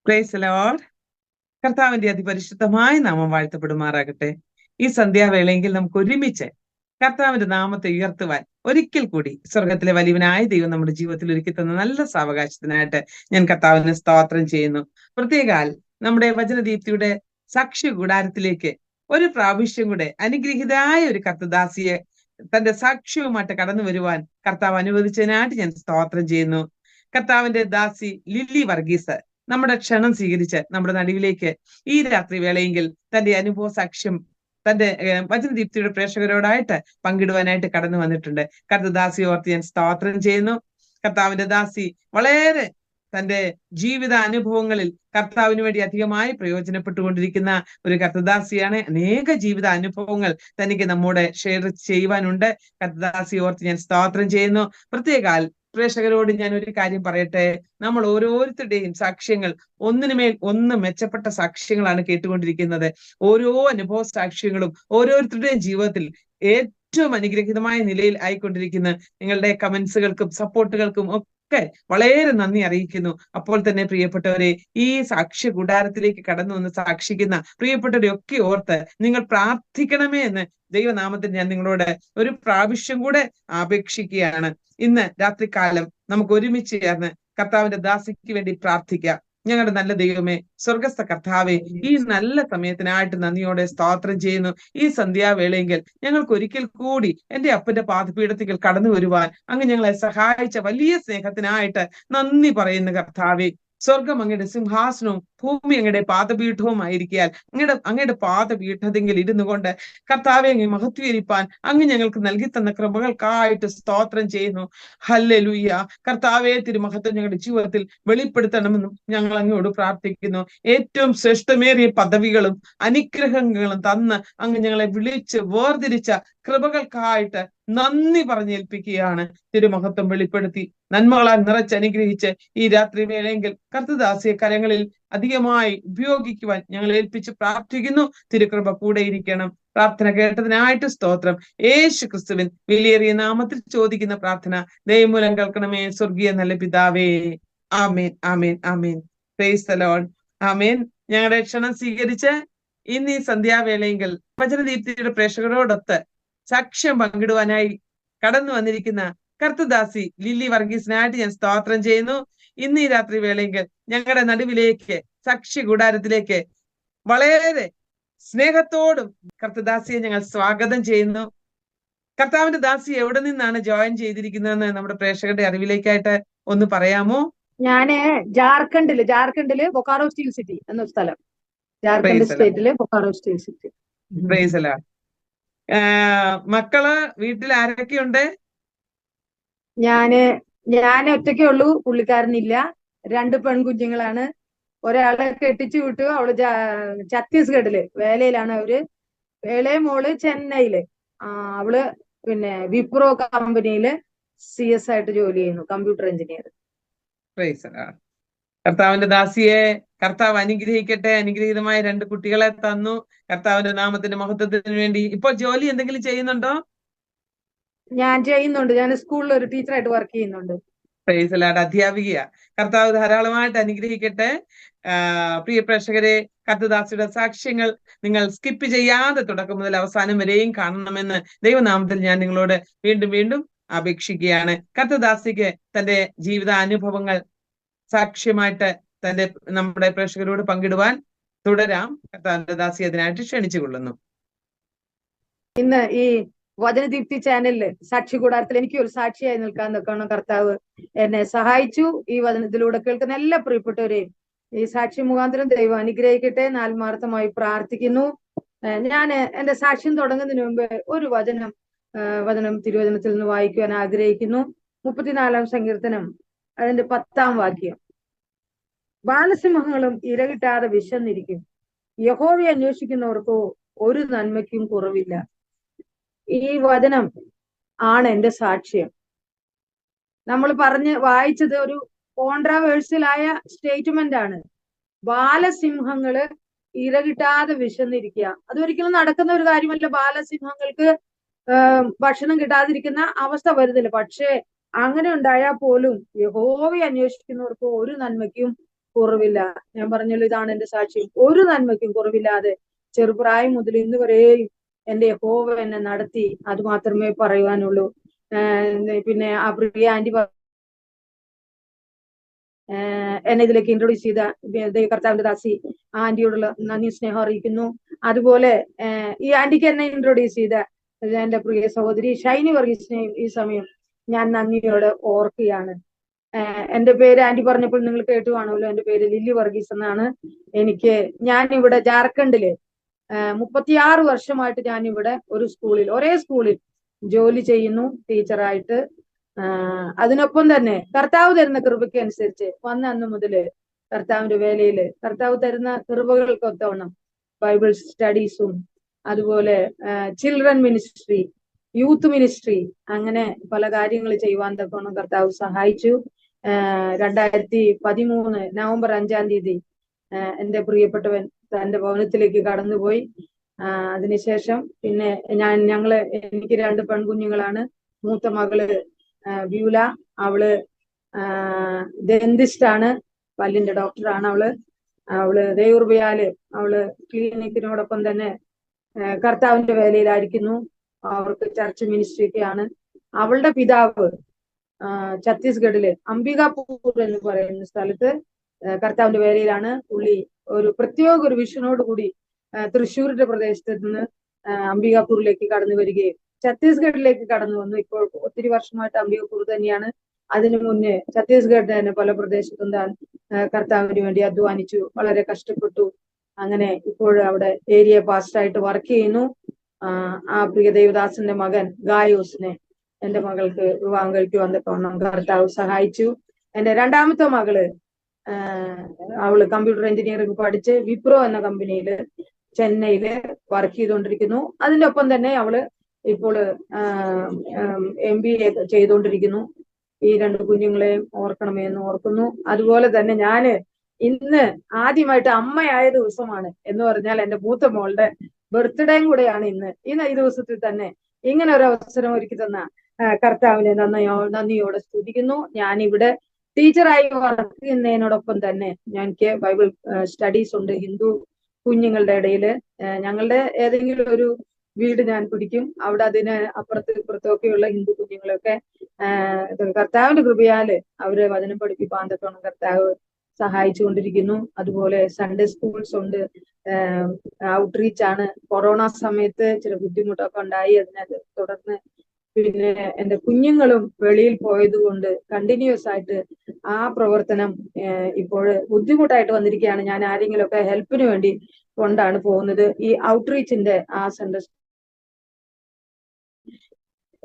Praise Lord. കർത്താവിന്റെ അതിപരിശുദ്ധമായ നാമം വാഴ്ത്തപ്പെടുമാറാകട്ടെ. ഈ സന്ധ്യാവേളയെങ്കിൽ നമുക്ക് ഒരുമിച്ച് കർത്താവിന്റെ നാമത്തെ ഉയർത്തുവാൻ ഒരിക്കൽ കൂടി സ്വർഗത്തിലെ വലിയവനായ ദൈവം നമ്മുടെ ജീവിതത്തിൽ ഒരുക്കി തന്ന നല്ല സാവകാശത്തിനായിട്ട് ഞാൻ കർത്താവിനെ സ്തോത്രം ചെയ്യുന്നു. പ്രത്യേകാൽ നമ്മുടെ വചനദീപ്തിയുടെ സാക്ഷ്യ കൂടാരത്തിലേക്ക് ഒരു പ്രാവശ്യം കൂടെ അനുഗ്രഹീതമായ ഒരു കർത്തദാസിയെ തന്റെ സാക്ഷ്യവുമായിട്ട് കടന്നു വരുവാൻ കർത്താവ് അനുവദിച്ചതിനായിട്ട് ഞാൻ സ്തോത്രം ചെയ്യുന്നു. കർത്താവിന്റെ ദാസി ലില്ലി വർഗീസ് നമ്മുടെ ക്ഷണം സ്വീകരിച്ച് നമ്മുടെ നടുവിലേക്ക് ഈ രാത്രി വേളയെങ്കിൽ തന്റെ അനുഭവ സാക്ഷ്യം തന്റെ വചനദീപ്തിയുടെ പ്രേക്ഷകരോടായിട്ട് പങ്കിടുവാനായിട്ട് കടന്നു വന്നിട്ടുണ്ട്. കർത്തദാസി ഓർത്ത് ഞാൻ സ്തോത്രം ചെയ്യുന്നു. കർത്താവിന്റെ ദാസി വളരെ തന്റെ ജീവിത അനുഭവങ്ങളിൽ കർത്താവിന് വേണ്ടി അധികമായി പ്രയോജനപ്പെട്ടുകൊണ്ടിരിക്കുന്ന ഒരു കർത്തദാസിയാണ്. അനേക ജീവിത അനുഭവങ്ങൾ തനിക്ക് നമ്മോട് ഷെയർ ചെയ്യുവാനുണ്ട്. കർത്തദാസി ഓർത്ത് ഞാൻ സ്തോത്രം ചെയ്യുന്നു. പ്രത്യേകാൽ പ്രേക്ഷകരോട് ഞാൻ ഒരു കാര്യം പറയട്ടെ. നമ്മൾ ഓരോരുത്തരുടെയും സാക്ഷ്യങ്ങൾ ഒന്നിനുമേൽ ഒന്ന് മെച്ചപ്പെട്ട സാക്ഷ്യങ്ങളാണ് കേട്ടുകൊണ്ടിരിക്കുന്നത്. ഓരോ അനുഭവ സാക്ഷ്യങ്ങളും ഓരോരുത്തരുടെയും ജീവിതത്തിൽ ഏറ്റവും അനുഗ്രഹീതമായ നിലയിൽ ആയിക്കൊണ്ടിരിക്കുന്ന നിങ്ങളുടെ കമന്റ്സുകൾക്കും സപ്പോർട്ടുകൾക്കും ഒക്കെ വളരെ നന്ദി അറിയിക്കുന്നു. അപ്പോൾ തന്നെ പ്രിയപ്പെട്ടവരെ, ഈ സാക്ഷ്യ കൂടാരത്തിലേക്ക് കടന്നു വന്ന് സാക്ഷിക്കുന്ന പ്രിയപ്പെട്ടവരെ ഒക്കെ ഓർത്ത് നിങ്ങൾ പ്രാർത്ഥിക്കണമേ എന്ന് ദൈവനാമത്തിൽ ഞാൻ നിങ്ങളോട് ഒരു പ്രാവശ്യം കൂടെ അപേക്ഷിക്കുകയാണ്. ഇന്ന് രാത്രികാലം നമുക്ക് ഒരുമിച്ച് ചേർന്ന് കർത്താവിന്റെ ദാസിക്ക് വേണ്ടി പ്രാർത്ഥിക്കാം. ഞങ്ങളുടെ നല്ല ദൈവമേ, സ്വർഗസ്ഥ കർത്താവെ, ഈ നല്ല സമയത്തിനായിട്ട് നന്ദിയോടെ സ്തോത്രം ചെയ്യുന്നു. ഈ സന്ധ്യാവേളയെങ്കിൽ ഞങ്ങൾക്ക് ഒരിക്കൽ കൂടി എന്റെ അപ്പന്റെ പാദപീഠത്തിൽ കടന്നു വരുവാൻ അങ്ങ് ഞങ്ങളെ സഹായിച്ച വലിയ സ്നേഹത്തിനായിട്ട് നന്ദി പറയുന്നു കർത്താവെ. സ്വർഗം അങ്ങയുടെ സിംഹാസനവും ഭൂമി അങ്ങയുടെ പാദപീഠവും ആയിരിക്കാൻ അങ്ങയുടെ പാദപീഠത്തിൽ ഇരുന്നു കൊണ്ട് കർത്താവെ അങ്ങ് മഹത്വീകരിപ്പാൻ അങ്ങ് ഞങ്ങൾക്ക് നൽകി തന്ന കൃപകൾക്കായിട്ട് സ്തോത്രം ചെയ്യുന്നു. ഹല്ലേലൂയ. കർത്താവെ, തിരുമഹത്വം ഞങ്ങളുടെ ജീവിതത്തിൽ വെളിപ്പെടുത്തണമെന്നും ഞങ്ങൾ അങ്ങയോട് പ്രാർത്ഥിക്കുന്നു. ഏറ്റവും ശ്രേഷ്ഠമേറിയ പദവികളും അനുഗ്രഹങ്ങളും തന്ന് അങ്ങ് ഞങ്ങളെ വിളിച്ച് വേർതിരിച്ച കൃപകൾക്കായിട്ട് നന്ദി പറഞ്ഞേൽപ്പിക്കുകയാണ്. തിരുമഹത്വം വെളിപ്പെടുത്തി നന്മകളാൽ നിറച്ചനുഗ്രഹിച്ച് ഈ രാത്രി വേളയെങ്കിൽ കർത്തദാസിയെ കരങ്ങളിൽ അധികമായി ഉപയോഗിക്കുവാൻ ഞങ്ങൾ ഏൽപ്പിച്ച് പ്രാർത്ഥിക്കുന്നു. തിരുകൃപ കൂടെ ഇരിക്കണം. പ്രാർത്ഥന കേട്ടതിനായിട്ട് സ്തോത്രം. യേശു ക്രിസ്തുവിൻ വിലയേറിയ നാമത്തിൽ ചോദിക്കുന്ന പ്രാർത്ഥന ദൈവമൂലം കേൾക്കണമേ സ്വർഗീയ നല്ല പിതാവേ. ആമേൻ, ആമേൻ, ആമേൻ. Praise the Lord. ആമേൻ. ഞങ്ങളുടെ ക്ഷണം സ്വീകരിച്ച് ഇന്ന് ഈ സന്ധ്യാവേളയെങ്കിൽ വചനദീപ്തിയുടെ പ്രേക്ഷകരോടൊത്ത് സാക്ഷ്യം പങ്കിടുവാനായി കടന്നു വന്നിരിക്കുന്ന കർത്തദാസി ലില്ലി വർഗീസിനായിട്ട് ഞാൻ സ്തോത്രം ചെയ്യുന്നു. ഇന്ന് ഈ രാത്രി വേളയെങ്കിൽ ഞങ്ങളുടെ നടുവിലേക്ക് സാക്ഷ്യ കൂടാരത്തിലേക്ക് വളരെ സ്നേഹത്തോടും കർത്തദാസിയെ ഞങ്ങൾ സ്വാഗതം ചെയ്യുന്നു. കർത്താവിന്റെ ദാസി എവിടെ നിന്നാണ് ജോയിൻ ചെയ്തിരിക്കുന്നതെന്ന് നമ്മുടെ പ്രേക്ഷകരുടെ അറിവിലേക്കായിട്ട് ഒന്ന് പറയാമോ? ഞാന് ജാർഖണ്ഡില് ബൊക്കാറോ സ്റ്റീൽ സിറ്റി എന്ന സ്ഥലം, ജാർഖണ്ഡ് സ്റ്റേറ്റിലെ Bokaro steel city. Praise the Lord. മക്കള് വീട്ടിൽ ആരൊക്കെയുണ്ട്? ഞാൻ ഒറ്റയ്ക്കേ ഉള്ളൂ, പുള്ളിക്കാരനില്ല. 2 പെൺകുഞ്ഞുങ്ങളാണ്. ഒരാളെ കെട്ടിച്ചു വിട്ടു, അവള് ഛത്തീസ്ഗഡില് വേലയിലാണ്. അവര് ഇളയ മോള് ചെന്നൈയില്, അവള് പിന്നെ വിപ്രോ കമ്പനിയില് CS ആയിട്ട് ജോലി ചെയ്യുന്നു, കമ്പ്യൂട്ടർ എഞ്ചിനീയർ. കർത്താവിന്റെ ദാസിയെ കർത്താവ് അനുഗ്രഹിക്കട്ടെ. അനുഗ്രഹീതമായ 2 കുട്ടികളെ തന്നു. കർത്താവിന്റെ നാമത്തിന്റെ മഹത്വത്തിന് വേണ്ടി ഇപ്പോൾ ജോലി എന്തെങ്കിലും ചെയ്യുന്നുണ്ടോ? ഞാൻ ചെയ്യുന്നുണ്ട്. ഞാൻ സ്കൂളിൽ ഒരു ടീച്ചറായിട്ട് വർക്ക് ചെയ്യുന്നുണ്ട്. Praise the Lord. അധ്യാപികയാ. കർത്താവ് ധാരാളമായിട്ട് അനുഗ്രഹിക്കട്ടെ. പ്രിയ പ്രേക്ഷകരെ, കർത്തദാസിയുടെ സാക്ഷ്യങ്ങൾ നിങ്ങൾ സ്കിപ്പ് ചെയ്യാതെ തുടക്കം മുതൽ അവസാനം വരെയും കാണണമെന്ന് ദൈവനാമത്തിൽ ഞാൻ നിങ്ങളോട് വീണ്ടും വീണ്ടും അപേക്ഷിക്കുകയാണ്. കർത്തദാസിക്ക് തന്റെ ജീവിതാനുഭവങ്ങൾ സാക്ഷ്യമായിട്ട് നമ്മുടെ പ്രേക്ഷകരോട് പങ്കിടുവാൻ തുടരാം. കർത്താവിന്റെ ദാസി അതിനായിട്ട് ക്ഷണിച്ചു കൊള്ളുന്നു. ഇന്ന് ഈ വചനദീപ്തി ചാനലില് സാക്ഷി കൂടാരത്തിൽ എനിക്ക് ഒരു സാക്ഷിയായി നിൽക്കാൻ നിൽക്കണം. കർത്താവ് എന്നെ സഹായിച്ചു. ഈ വചനത്തിലൂടെ കേൾക്കുന്ന എല്ലാ പ്രിയപ്പെട്ടവരെയും ഈ സാക്ഷി മുഖാന്തരം ദൈവം അനുഗ്രഹിക്കട്ടെ എന്ന് ആത്മാർത്ഥമായി പ്രാർത്ഥിക്കുന്നു. ഞാൻ എന്റെ സാക്ഷ്യം തുടങ്ങുന്നതിന് മുമ്പ് ഒരു വചനം തിരുവചനത്തിൽ നിന്ന് വായിക്കുവാൻ ആഗ്രഹിക്കുന്നു. 34-ാം സങ്കീർത്തനം അതിന്റെ 10-ാം വാക്യം. ബാലസിംഹങ്ങളും ഇരകിട്ടാതെ വിശന്നിരിക്കും, യഹോവയെ അന്വേഷിക്കുന്നവർക്കോ ഒരു നന്മയ്ക്കും കുറവില്ല. ഈ വചനം ആണ് എന്റെ സാക്ഷ്യം. നമ്മൾ വായിച്ചത് ഒരു കോൺട്രാവേഴ്സ്യലായ സ്റ്റേറ്റ്മെന്റ് ആണ്. ബാലസിംഹങ്ങള് ഇരകിട്ടാതെ വിശന്നിരിക്കുക, അതൊരിക്കലും നടക്കുന്ന ഒരു കാര്യമല്ല. ബാലസിംഹങ്ങൾക്ക് ഭക്ഷണം കിട്ടാതിരിക്കുന്ന അവസ്ഥ വരുന്നില്ല. പക്ഷേ അങ്ങനെ ഉണ്ടായാൽ പോലും യഹോവയെ അന്വേഷിക്കുന്നവർക്ക് ഒരു നന്മയ്ക്കും കുറവില്ല. ഞാൻ പറഞ്ഞല്ലോ, ഇതാണ് എന്റെ സാക്ഷ്യം. ഒരു നന്മയ്ക്കും കുറവില്ലാതെ ചെറുപ്രായം മുതൽ ഇന്ന് വരെയും എന്റെ യഹോവ എന്നെ നടത്തി. അത് മാത്രമേ പറയുവാനുള്ളൂ. പിന്നെ ആ പ്രിയ ആന്റി എന്നെ ഇതിലേക്ക് ഇൻട്രൊഡ്യൂസ് ചെയ്ത കർത്താവിന്റെ ദാസി ആ ആന്റിയോടുള്ള നന്ദി സ്നേഹം അറിയിക്കുന്നു. അതുപോലെ ഈ ആന്റിക്ക് എന്നെ ഇൻട്രൊഡ്യൂസ് ചെയ്ത എന്റെ പ്രിയ സഹോദരി ഷൈനി വർഗീസിനെയും ഈ സമയം ഞാൻ നന്ദിയോടെ ഓർക്കുകയാണ്. എന്റെ പേര് ആന്റി പറഞ്ഞപ്പോൾ നിങ്ങൾ കേട്ടു കാണുമല്ലോ. എന്റെ പേര് ലില്ലി വർഗീസ് എന്നാണ്. ഞാൻ ഇവിടെ ജാർഖണ്ഡില് 36 വർഷമായിട്ട് ഞാൻ ഇവിടെ ഒരേ സ്കൂളിൽ ജോലി ചെയ്യുന്നു ടീച്ചറായിട്ട്. അതിനൊപ്പം തന്നെ കർത്താവ് തരുന്ന കൃപയ്ക്ക് അനുസരിച്ച് വന്ന അന്ന് മുതല് കർത്താവിന്റെ വേലയില് കർത്താവ് തരുന്ന കൃപകൾക്കൊത്തവണ്ണം ബൈബിൾ സ്റ്റഡീസും അതുപോലെ ചിൽഡ്രൻ മിനിസ്ട്രി, യൂത്ത് മിനിസ്ട്രി, അങ്ങനെ പല കാര്യങ്ങൾ ചെയ്യുവാൻ തക്കവണ്ണം കർത്താവ് സഹായിച്ചു. 2013 നവംബർ 5-ാം തീയതി എന്റെ പ്രിയപ്പെട്ടവൻ തന്റെ ഭവനത്തിലേക്ക് കടന്നുപോയി. അതിനുശേഷം പിന്നെ എനിക്ക് 2 പെൺകുഞ്ഞുങ്ങളാണ്. മൂത്ത മകള് വ്യൂല, അവള് ഡെന്റിസ്റ്റ് ആണ്, പല്ലിന്റെ ഡോക്ടറാണ്. അവള് ദൈവകൃപയാല് അവള് ക്ലിനിക്കിനോടൊപ്പം തന്നെ കർത്താവിന്റെ വേലയിലായിരിക്കുന്നു. അവർക്ക് ചർച്ച് മിനിസ്ട്രി ഒക്കെയാണ്. അവളുടെ പിതാവ് ഛത്തീസ്ഗഡില് അംബികാപൂർ എന്ന് പറയുന്ന സ്ഥലത്ത് കർത്താവിന്റെ വേലയിലാണ്. പുള്ളി ഒരു വിഷനോട് കൂടി തൃശ്ശൂരിന്റെ പ്രദേശത്ത് നിന്ന് അംബികാപൂരിലേക്ക് കടന്നു വരികയും ഛത്തീസ്ഗഡിലേക്ക് കടന്നു വന്നു. ഇപ്പോൾ ഒത്തിരി വർഷമായിട്ട് അംബികാപൂർ തന്നെയാണ്. അതിനു മുന്നേ ഛത്തീസ്ഗഡിന്റെ തന്നെ പല പ്രദേശത്തും താൻ കർത്താവിന് വേണ്ടി അധ്വാനിച്ചു, വളരെ കഷ്ടപ്പെട്ടു. അങ്ങനെ ഇപ്പോൾ അവിടെ ഏരിയ പാസ്റ്ററായിട്ട് വർക്ക് ചെയ്യുന്നു. ആ പ്രിയ ദേവദാസന്റെ മകൻ ഗായോസിനെ എന്റെ മകൾക്ക് വിവാഹം കഴിക്കുവാൻ തക്കവണ്ണം കർത്താവ് സഹായിച്ചു. എന്റെ രണ്ടാമത്തെ മകള് അവള് കമ്പ്യൂട്ടർ എഞ്ചിനീയറിംഗ് പഠിച്ച് വിപ്രോ എന്ന കമ്പനിയില് ചെന്നൈയില് വർക്ക് ചെയ്തുകൊണ്ടിരിക്കുന്നു. അതിന്റെ ഒപ്പം തന്നെ അവള് ഇപ്പോൾ MBA ചെയ്തുകൊണ്ടിരിക്കുന്നു. ഈ 2 കുഞ്ഞുങ്ങളെയും ഓർക്കണമേ എന്ന് ഓർക്കുന്നു. അതുപോലെ തന്നെ ഞാന് ഇന്ന് ആദ്യമായിട്ട് അമ്മയായ ദിവസമാണ് എന്ന് പറഞ്ഞാൽ എന്റെ മൂത്ത മോളുടെ ബർത്ത്ഡേയും കൂടെയാണ് ഇന്ന്. ഈ ദിവസത്തിൽ തന്നെ ഇങ്ങനെ ഒരു അവസരം ഒരുക്കി തന്ന കർത്താവിനെ നന്ദിയോടെ സ്തുതിക്കുന്നു. ഞാനിവിടെ ടീച്ചറായി വർക്ക് ചെയ്യുന്നതിനോടൊപ്പം തന്നെ എനിക്ക് ബൈബിൾ സ്റ്റഡീസ് ഉണ്ട് ഹിന്ദു കുഞ്ഞുങ്ങളുടെ ഇടയിൽ. ഞങ്ങളുടെ ഏതെങ്കിലും ഒരു വീട് ഞാൻ പിടിക്കും, അവിടെ അതിന് അപ്പുറത്തും ഇപ്പുറത്തൊക്കെയുള്ള ഹിന്ദു കുഞ്ഞുങ്ങളൊക്കെ കർത്താവിന്റെ കൃപയാല് അവരെ വചനം പഠിപ്പിക്കാൻ തക്കവണ്ണം കർത്താവ് സഹായിച്ചുകൊണ്ടിരിക്കുന്നു. അതുപോലെ സൺഡേ സ്കൂൾസ് ഉണ്ട്, ഔട്ട്റീച്ച് ആണ്. കൊറോണ സമയത്ത് ചില ബുദ്ധിമുട്ടൊക്കെ ഉണ്ടായി. അതിനെ തുടർന്ന് പിന്നെ എന്റെ കുഞ്ഞുങ്ങളും വെളിയിൽ പോയത് കൊണ്ട് കണ്ടിന്യൂസ് ആയിട്ട് ആ പ്രവർത്തനം ഇപ്പോൾ ബുദ്ധിമുട്ടായിട്ട് വന്നിരിക്കുകയാണ്. ഞാൻ ആരെങ്കിലും ഒക്കെ ഹെൽപ്പിന് വേണ്ടി കൊണ്ടാണ് പോകുന്നത്. ഈ ഔട്ട്റീച്ചിന്റെ ആ സെന്റർ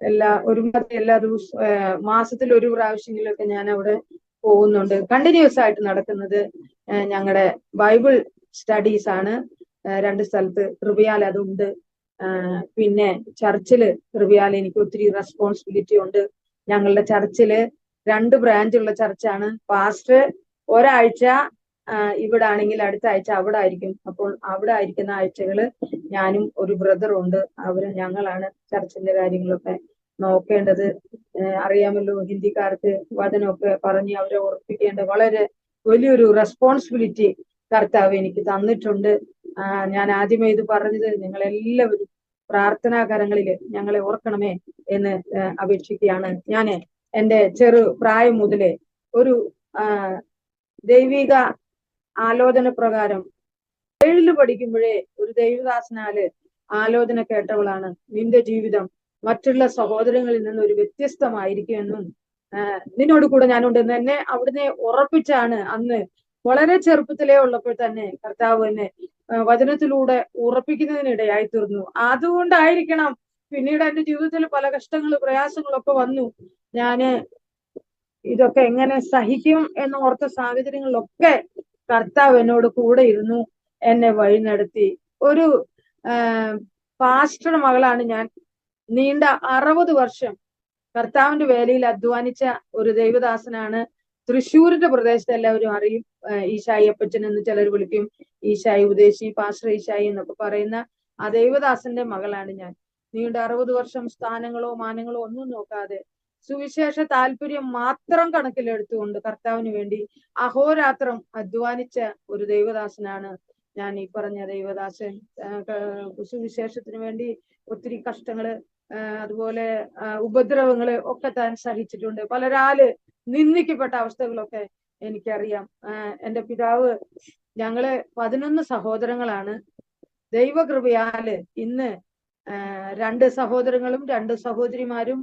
എല്ലാ ദിവസവും മാസത്തിൽ ഒരു പ്രാവശ്യങ്ങളിലൊക്കെ ഞാൻ അവിടെ പോകുന്നുണ്ട്. കണ്ടിന്യൂസ് ആയിട്ട് നടക്കുന്നത് ഞങ്ങളുടെ ബൈബിൾ സ്റ്റഡീസ് ആണ്. 2 സ്ഥലത്ത് കൃപയാൽ അതുണ്ട്. പിന്നെ ചർച്ചില് കൃപയാൽ എനിക്ക് ഒത്തിരി റെസ്പോൺസിബിലിറ്റി ഉണ്ട്. ഞങ്ങളുടെ ചർച്ചില് 2 ബ്രാഞ്ചുള്ള ചർച്ചാണ്. പാസ്റ്റർ ഒരാഴ്ച ഇവിടെ ആണെങ്കിൽ അടുത്ത ആഴ്ച അവിടെ ആയിരിക്കും. അപ്പോൾ അവിടെ ആയിരിക്കുന്ന ആഴ്ചകള് ഞാനും ഒരു ബ്രദറും ഉണ്ട്. ഞങ്ങളാണ് ചർച്ചിന്റെ കാര്യങ്ങളൊക്കെ നോക്കേണ്ടത്. അറിയാമല്ലോ, ഹിന്ദിക്കാർക്ക് വചനമൊക്കെ പറഞ്ഞ് അവരെ ഉറപ്പിക്കേണ്ട വളരെ വലിയൊരു റെസ്പോൺസിബിലിറ്റി കർത്താവ് എനിക്ക് തന്നിട്ടുണ്ട്. ഞാൻ ആദ്യമേ ഇത് പറഞ്ഞത് നിങ്ങളെല്ലാവരും പ്രാർത്ഥനാകരങ്ങളിൽ ഞങ്ങളെ ഓർക്കണമേ എന്ന് അപേക്ഷിക്കുകയാണ്. ഞാൻ എന്റെ ചെറു പ്രായം മുതലേ ഒരു ദൈവിക ആലോചന പ്രകാരം 7 പഠിക്കുമ്പോഴേ ഒരു ദൈവദാസനാല് ആലോചന കേട്ടവളാണ്. നിന്റെ ജീവിതം മറ്റുള്ള സഹോദരങ്ങളിൽ നിന്ന് ഒരു വ്യത്യസ്തമായിരിക്കുമെന്നും നിന്നോട് കൂടെ ഞാനുണ്ടെന്ന് എന്നെ അവിടുന്ന് ഉറപ്പിച്ചാണ്. അന്ന് വളരെ ചെറുപ്പത്തിലേ ഉള്ളപ്പോൾ തന്നെ കർത്താവ് എന്നെ വചനത്തിലൂടെ ഉറപ്പിക്കുന്നതിനിടയായി തീർന്നു. അതുകൊണ്ടായിരിക്കണം പിന്നീട് എന്റെ ജീവിതത്തിൽ പല കഷ്ടങ്ങളും പ്രയാസങ്ങളൊക്കെ വന്നു. ഞാന് ഇതൊക്കെ എങ്ങനെ സഹിക്കും എന്ന് ഓർത്ത സാഹചര്യങ്ങളിലൊക്കെ കർത്താവ് എന്നോട് കൂടെ ഇരുന്നു, എന്നെ വഴി നടത്തി. ഒരു പാസ്റ്റർ മകളാണ് ഞാൻ. നീണ്ട 60 വർഷം കർത്താവിന്റെ വേലയിൽ അധ്വാനിച്ച ഒരു ദൈവദാസനാണ്. തൃശ്ശൂരിന്റെ പ്രദേശത്ത് എല്ലാവരും അറിയും. ഈശായി അപ്പച്ചൻ എന്ന് ചിലർ വിളിക്കും, ഈശായി ഉദേശി, പാസ്റ്റർ ഈശായി എന്നൊക്കെ പറയുന്ന ആ ദൈവദാസന്റെ മകളാണ് ഞാൻ. നീണ്ട 60 വർഷം സ്ഥാനങ്ങളോ മാനങ്ങളോ ഒന്നും നോക്കാതെ സുവിശേഷ താല്പര്യം മാത്രം കണക്കിലെടുത്തുകൊണ്ട് കർത്താവിന് വേണ്ടി അഹോരാത്രം അധ്വാനിച്ച ഒരു ദൈവദാസനാണ് ഞാൻ ഈ പറഞ്ഞ ദൈവദാസൻ. സുവിശേഷത്തിന് വേണ്ടി ഒത്തിരി കഷ്ടങ്ങള്, അതുപോലെ ഉപദ്രവങ്ങള് ഒക്കെ താൻ സഹിച്ചിട്ടുണ്ട്. പലരാല് നിന്ദിക്കപ്പെട്ട അവസ്ഥകളൊക്കെ എനിക്കറിയാം. എന്റെ പിതാവ്, ഞങ്ങള് 11 സഹോദരങ്ങളാണ്. ദൈവകൃപയാല് ഇന്ന് 2 സഹോദരങ്ങളും 2 സഹോദരിമാരും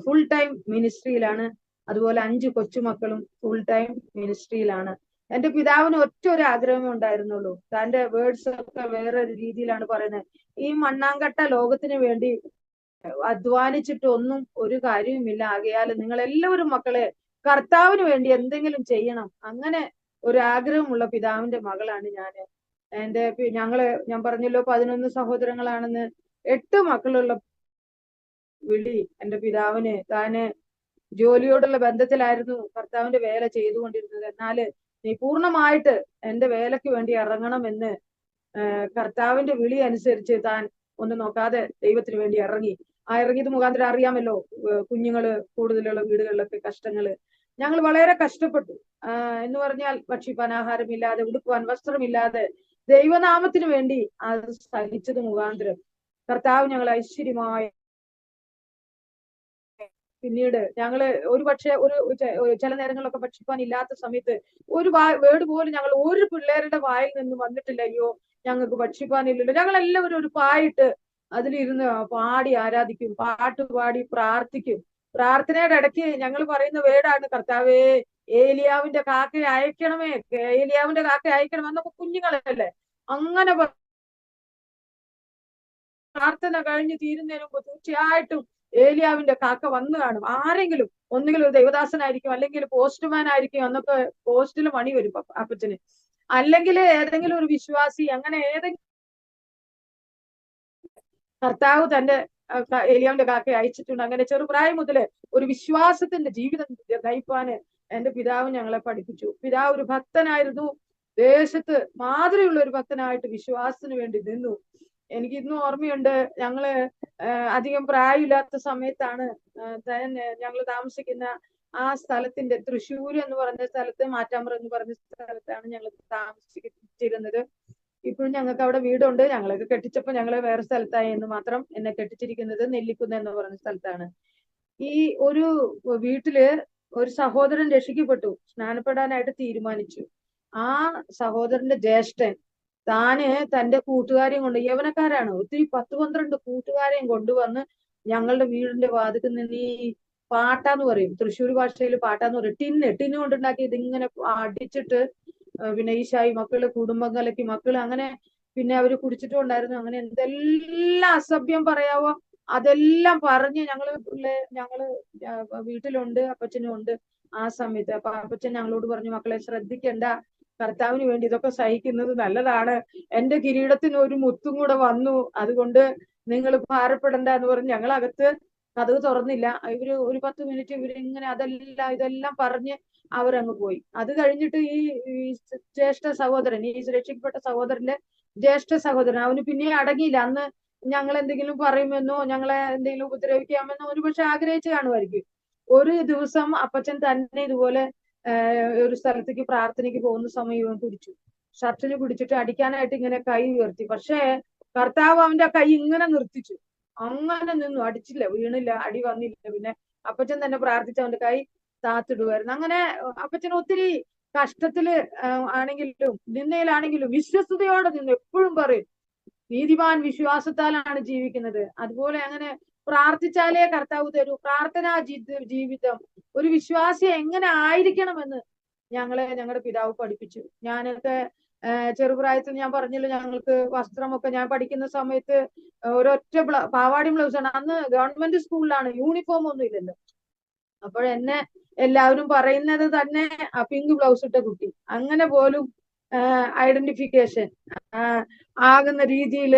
ഫുൾ ടൈം മിനിസ്ട്രിയിലാണ്. അതുപോലെ 5 കൊച്ചുമക്കളും ഫുൾ ടൈം മിനിസ്ട്രിയിലാണ്. എന്റെ പിതാവിന് ഒറ്റ ഒരു ആഗ്രഹമേ ഉണ്ടായിരുന്നുള്ളൂ. തന്റെ വേർഡ്സ് ഒക്കെ വേറെ രീതിയിലാണ് പറയുന്നത്. ഈ മണ്ണാങ്കട്ട ലോകത്തിന് വേണ്ടി അധ്വാനിച്ചിട്ടൊന്നും ഒരു കാര്യവുമില്ല. ആകയാൽ നിങ്ങൾ എല്ലാവരും മക്കളെ കർത്താവിന് വേണ്ടി എന്തെങ്കിലും ചെയ്യണം. അങ്ങനെ ഒരു ആഗ്രഹമുള്ള പിതാവിന്റെ മകളാണ് ഞാന്. ഞാൻ പറഞ്ഞല്ലോ 11 സഹോദരങ്ങളാണെന്ന്. 8 മക്കളുള്ള വിളി എന്റെ പിതാവിന്. താന് ജോലിയോടുള്ള ബന്ധത്തിലായിരുന്നു കർത്താവിന്റെ വേല ചെയ്തുകൊണ്ടിരുന്നത്. എന്നാല് നീ പൂർണ്ണമായിട്ട് എന്റെ വേലയ്ക്ക് വേണ്ടി ഇറങ്ങണമെന്ന് കർത്താവിന്റെ വിളി അനുസരിച്ച് താൻ ഒന്നും നോക്കാതെ ദൈവത്തിന് വേണ്ടി ഇറങ്ങി. ഇറങ്ങിയത് മുഖാന്തരം അറിയാമല്ലോ, കുഞ്ഞുങ്ങള് കൂടുതലുള്ള വീടുകളിലൊക്കെ കഷ്ടങ്ങള്. ഞങ്ങൾ വളരെ കഷ്ടപ്പെട്ടു. എന്ന് പറഞ്ഞാൽ ഭക്ഷിപ്പാൻ ആഹാരമില്ലാതെ, ഉടുക്കുവാൻ വസ്ത്രമില്ലാതെ ദൈവനാമത്തിന് വേണ്ടി അത് സഹിച്ചത് മുഖാന്തരം കർത്താവ് ഞങ്ങൾ ഐശ്വര്യമായി. പിന്നീട് ഞങ്ങള് ചില നേരങ്ങളിലൊക്കെ ഭക്ഷിപ്പാൻ ഇല്ലാത്ത സമയത്ത് ഒരു വേർഡ് പോലും ഞങ്ങൾ ഒരു പിള്ളേരുടെ വായിൽ നിന്ന് വന്നിട്ടില്ല. അയ്യോ ഞങ്ങൾക്ക് ഭക്ഷിപ്പാനില്ലല്ലോ. ഞങ്ങൾ എല്ലാവരും ഒരു പായിട്ട് അതിലിരുന്ന് പാടി ആരാധിക്കും, പാട്ട് പാടി പ്രാർത്ഥിക്കും. പ്രാർത്ഥനയുടെ ഇടയ്ക്ക് ഞങ്ങൾ പറയുന്ന വേർഡാണ്, കർത്താവേ ഏലിയാവിന്റെ കാക്കയെ അയക്കണമേ, ഏലിയാവിന്റെ കാക്കയെ അയക്കണം എന്നൊക്കെ. കുഞ്ഞുങ്ങളല്ലേ, അങ്ങനെ പ്രാർത്ഥന കഴിഞ്ഞ് തീരുന്നതിന് മുമ്പ് തീർച്ചയായിട്ടും ഏലിയാവിന്റെ കാക്ക വന്നു കാണും. ആരെങ്കിലും ഒന്നുകിൽ ഒരു ദൈവദാസനായിരിക്കും, അല്ലെങ്കിൽ പോസ്റ്റ്മാൻ ആയിരിക്കും. അന്നൊക്കെ പോസ്റ്റിൽ മണി വരും അപ്പച്ചന്, അല്ലെങ്കിൽ ഏതെങ്കിലും ഒരു വിശ്വാസി. അങ്ങനെ ഏതെങ്കിലും കർത്താവ് തന്റെ ഏലിയാവിന്റെ കാക്കയെ അയച്ചിട്ടുണ്ട്. അങ്ങനെ ചെറുപ്രായം മുതല് ഒരു വിശ്വാസത്തിന്റെ ജീവിതം നയിപ്പാന് എന്റെ പിതാവ് ഞങ്ങളെ പഠിപ്പിച്ചു. പിതാവ് ഒരു ഭക്തനായിരുന്നു. ദേശത്ത് മാതൃയുള്ള ഒരു ഭക്തനായിട്ട് വിശ്വാസത്തിന് വേണ്ടി നിന്നു. എനിക്ക് ഇന്നും ഓർമ്മയുണ്ട്, ഞങ്ങള് അധികം പ്രായമില്ലാത്ത സമയത്താണ് ഞങ്ങൾ താമസിക്കുന്ന ആ സ്ഥലത്തിന്റെ, തൃശ്ശൂർ എന്ന് പറഞ്ഞ സ്ഥലത്ത്, മാറ്റാമ്പ്ര എന്ന് പറഞ്ഞ സ്ഥലത്താണ് ഞങ്ങൾ താമസിച്ചിരുന്നത്. ഇപ്പോഴും ഞങ്ങൾക്ക് അവിടെ വീടുണ്ട്. ഞങ്ങളൊക്കെ കെട്ടിച്ചപ്പോ ഞങ്ങള് വേറെ സ്ഥലത്തായി എന്ന് മാത്രം. എന്നെ കെട്ടിച്ചിരിക്കുന്നത് നെല്ലിക്കുന്ന് എന്ന് പറഞ്ഞ സ്ഥലത്താണ്. ഈ ഒരു വീട്ടില് ഒരു സഹോദരൻ രക്ഷിക്കപ്പെട്ടു, സ്നാനപ്പെടാനായിട്ട് തീരുമാനിച്ചു. ആ സഹോദരന്റെ ജ്യേഷ്ഠൻ താന് തന്റെ കൂട്ടുകാരെയും കൊണ്ട്, യവനക്കാരാണ്, ഒത്തിരി 10-12 കൂട്ടുകാരെയും കൊണ്ടുവന്ന് ഞങ്ങളുടെ വീടിന്റെ വാതിൽക്ക് നിന്ന് ഈ പാട്ടാന്ന് പറയും, തൃശ്ശൂർ ഭാഷയിൽ പാട്ടാന്ന് പറയും, ടിന്ന് കൊണ്ടുണ്ടാക്കി ഇതിങ്ങനെ അടിച്ചിട്ട്, പിന്നെ ഈശായി മക്കള്, കുടുംബം കലക്കി മക്കള്, അങ്ങനെ പിന്നെ അവര് കുടിച്ചിട്ടുണ്ടായിരുന്നു. അങ്ങനെ എന്തെല്ലാം അസഭ്യം പറയാവോ അതെല്ലാം പറഞ്ഞ് ഞങ്ങള് വീട്ടിലുണ്ട്, അപ്പച്ചനും ഉണ്ട് ആ സമയത്ത്. അപ്പൊ അപ്പച്ചൻ ഞങ്ങളോട് പറഞ്ഞു, മക്കളെ ശ്രദ്ധിക്കണ്ട, കർത്താവിന് വേണ്ടി ഇതൊക്കെ സഹിക്കുന്നത് നല്ലതാണ്. എന്റെ കിരീടത്തിന് ഒരു മുത്തും കൂടെ വന്നു, അതുകൊണ്ട് നിങ്ങൾ ഭാരപ്പെടണ്ട എന്ന് പറഞ്ഞ് ഞങ്ങളകത്ത് കതക് തുറന്നില്ല. ഒരു 10 മിനിറ്റ് ഇവരിങ്ങനെ ഇതെല്ലാം പറഞ്ഞ് അവരങ്ങ് പോയി. അത് കഴിഞ്ഞിട്ട് ഈ ജ്യേഷ്ഠ സഹോദരൻ, ഈ രക്ഷിക്കപ്പെട്ട സഹോദരന്റെ ജ്യേഷ്ഠ സഹോദരൻ, അവന് പിന്നെ അടങ്ങിയില്ല. അന്ന് ഞങ്ങൾ എന്തെങ്കിലും പറയുമെന്നോ ഞങ്ങളെ എന്തെങ്കിലും ഉപദ്രവിക്കാമെന്നോ ഒരുപക്ഷെ ആഗ്രഹിച്ചു കാണുമായിരിക്കും. ഒരു ദിവസം അപ്പച്ചൻ തന്നെ ഇതുപോലെ ഒരു സ്ഥലത്തേക്ക് പ്രാർത്ഥനയ്ക്ക് പോകുന്ന സമയം ഇവൻ പിടിച്ചു, ഷർട്ടിന് പിടിച്ചിട്ട് അടിക്കാനായിട്ട് ഇങ്ങനെ കൈ ഉയർത്തി. പക്ഷേ കർത്താവ് അവന്റെ കൈ ഇങ്ങനെ നിർത്തിച്ചു. അങ്ങനെ നിന്നു, അടിച്ചില്ല, വീണില്ല, അടി വന്നില്ല. പിന്നെ അപ്പച്ചൻ തന്നെ പ്രാർത്ഥിച്ച് അവന്റെ കൈ താത്തിടുമായിരുന്നു. അങ്ങനെ അപ്പച്ചൻ ഒത്തിരി കഷ്ടത്തില് ആണെങ്കിലും നിന്നയിലാണെങ്കിലും വിശ്വസ്തയോടെ നിന്ന് എപ്പോഴും പറയും, നീതിമാൻ വിശ്വാസത്താലാണ് ജീവിക്കുന്നത്. അതുപോലെ അങ്ങനെ പ്രാർത്ഥിച്ചാലേ കർത്താവ് തരൂ. പ്രാർത്ഥനാ ജീവിതം ഒരു വിശ്വാസി എങ്ങനെ ആയിരിക്കണമെന്ന് ഞങ്ങളുടെ പിതാവ് പഠിപ്പിച്ചു. ഞാനൊക്കെ ചെറുപ്രായത്തിൽ ഞാൻ പറഞ്ഞല്ലോ, ഞങ്ങൾക്ക് വസ്ത്രമൊക്കെ, ഞാൻ പഠിക്കുന്ന സമയത്ത് ഒരൊറ്റ പാവാടി ബ്ലൗസാണ്. അന്ന് ഗവൺമെന്റ് സ്കൂളിലാണ്, യൂണിഫോം ഒന്നും ഇല്ലല്ലോ. അപ്പോഴെന്നെ എല്ലാവരും പറയുന്നത് തന്നെ ആ പിങ്ക് ബ്ലൗസ് ഇട്ട കുട്ടി. അങ്ങനെ പോലും ഐഡന്റിഫിക്കേഷൻ ആകുന്ന രീതിയിൽ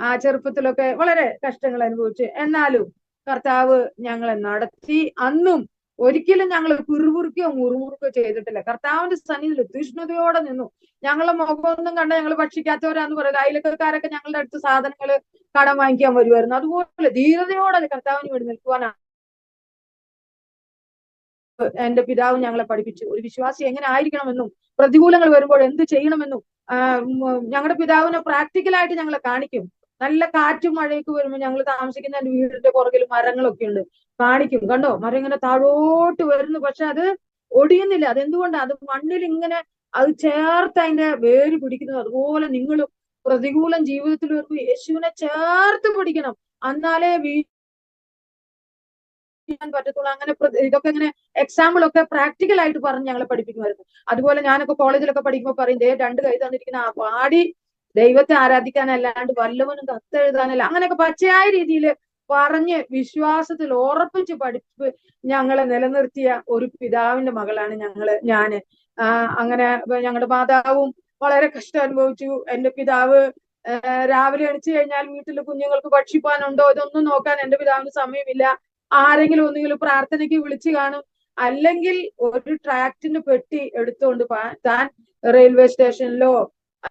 ആ ചെറുപ്പത്തിലൊക്കെ വളരെ കഷ്ടങ്ങൾ അനുഭവിച്ചു. എന്നാലും കർത്താവ് ഞങ്ങളെ നടത്തി. അന്നും ഒരിക്കലും ഞങ്ങൾ പിറുപിറുക്കോ മുറുമുറുക്കോ ചെയ്തിട്ടില്ല. കർത്താവിന്റെ സന്നിധിയിൽ തീഷ്ണതയോടെ നിന്നു. ഞങ്ങളെ മുഖമൊന്നും കണ്ട ഞങ്ങൾ ഭക്ഷിക്കാത്തവരാന്ന് പറയുന്നത്. അയൽക്കാരൊക്കെ ഞങ്ങളുടെ അടുത്ത് സാധനങ്ങൾ കടം വാങ്ങിക്കാൻ വരുമായിരുന്നു. അതുപോലെ ധീരതയോടെ കർത്താവിന് വേണ്ടി നിൽക്കുവാനാണ് എന്റെ പിതാവ് ഞങ്ങളെ പഠിപ്പിച്ചു. ഒരു വിശ്വാസി എങ്ങനെ ആയിരിക്കണമെന്നും പ്രതികൂലങ്ങൾ വരുമ്പോൾ എന്ത് ചെയ്യണമെന്നും ഞങ്ങളുടെ പിതാവിനെ പ്രാക്ടിക്കലായിട്ട് ഞങ്ങളെ കാണിക്കും. നല്ല കാറ്റും മഴയൊക്കെ വരുമ്പോൾ ഞങ്ങൾ താമസിക്കുന്ന വീടിന്റെ പുറകിൽ മരങ്ങളൊക്കെ ഉണ്ട്, കാണിക്കും. കണ്ടോ, മരം ഇങ്ങനെ താഴോട്ട് വരുന്നു, പക്ഷെ അത് ഒടിയുന്നില്ല. അതെന്തുകൊണ്ടാണ്? അത് മണ്ണിൽ ഇങ്ങനെ അത് ചേർത്ത് അതിന്റെ വേര് പിടിക്കുന്നത്. അതുപോലെ നിങ്ങളും പ്രതികൂലം ജീവിതത്തിൽ വരുമ്പോൾ യേശുവിനെ ചേർത്ത് പിടിക്കണം, എന്നാലേ പറ്റത്തുള്ളൂ. അങ്ങനെ ഇതൊക്കെ ഇങ്ങനെ എക്സാമ്പിൾ ഒക്കെ പ്രാക്ടിക്കൽ ആയിട്ട് പറഞ്ഞ് ഞങ്ങളെ പഠിപ്പിക്കുമായിരുന്നു. അതുപോലെ ഞാനൊക്കെ കോളേജിലൊക്കെ പഠിക്കുമ്പോൾ പറയും, രണ്ട് കൈ തന്നിരിക്കുന്ന ആ പാടി ദൈവത്തെ ആരാധിക്കാനല്ലാണ്ട് വല്ലവനും കത്തെഴുതാനല്ല, അങ്ങനെയൊക്കെ പച്ചയായ രീതിയിൽ പറഞ്ഞ് വിശ്വാസത്തിൽ ഉറപ്പിച്ച് പഠിപ്പ് ഞങ്ങളെ നിലനിർത്തിയ ഒരു പിതാവിന്റെ മകളാണ് ഞാന്. അങ്ങനെ ഞങ്ങളുടെ മാതാവും വളരെ കഷ്ടം അനുഭവിച്ചു. എന്റെ പിതാവ് രാവിലെ എണിച്ചു കഴിഞ്ഞാൽ വീട്ടിലെ കുഞ്ഞുങ്ങൾക്ക് ഭക്ഷിപ്പാനുണ്ടോ ഇതൊന്നും നോക്കാൻ എന്റെ പിതാവിന് സമയമില്ല. ആരെങ്കിലും ഒന്നെങ്കിലും പ്രാർത്ഥനയ്ക്ക് വിളിച്ചു കാണും, അല്ലെങ്കിൽ ഒരു ട്രാക്റ്റിന്റെ പെട്ടി എടുത്തുകൊണ്ട് താൻ റെയിൽവേ സ്റ്റേഷനിലോ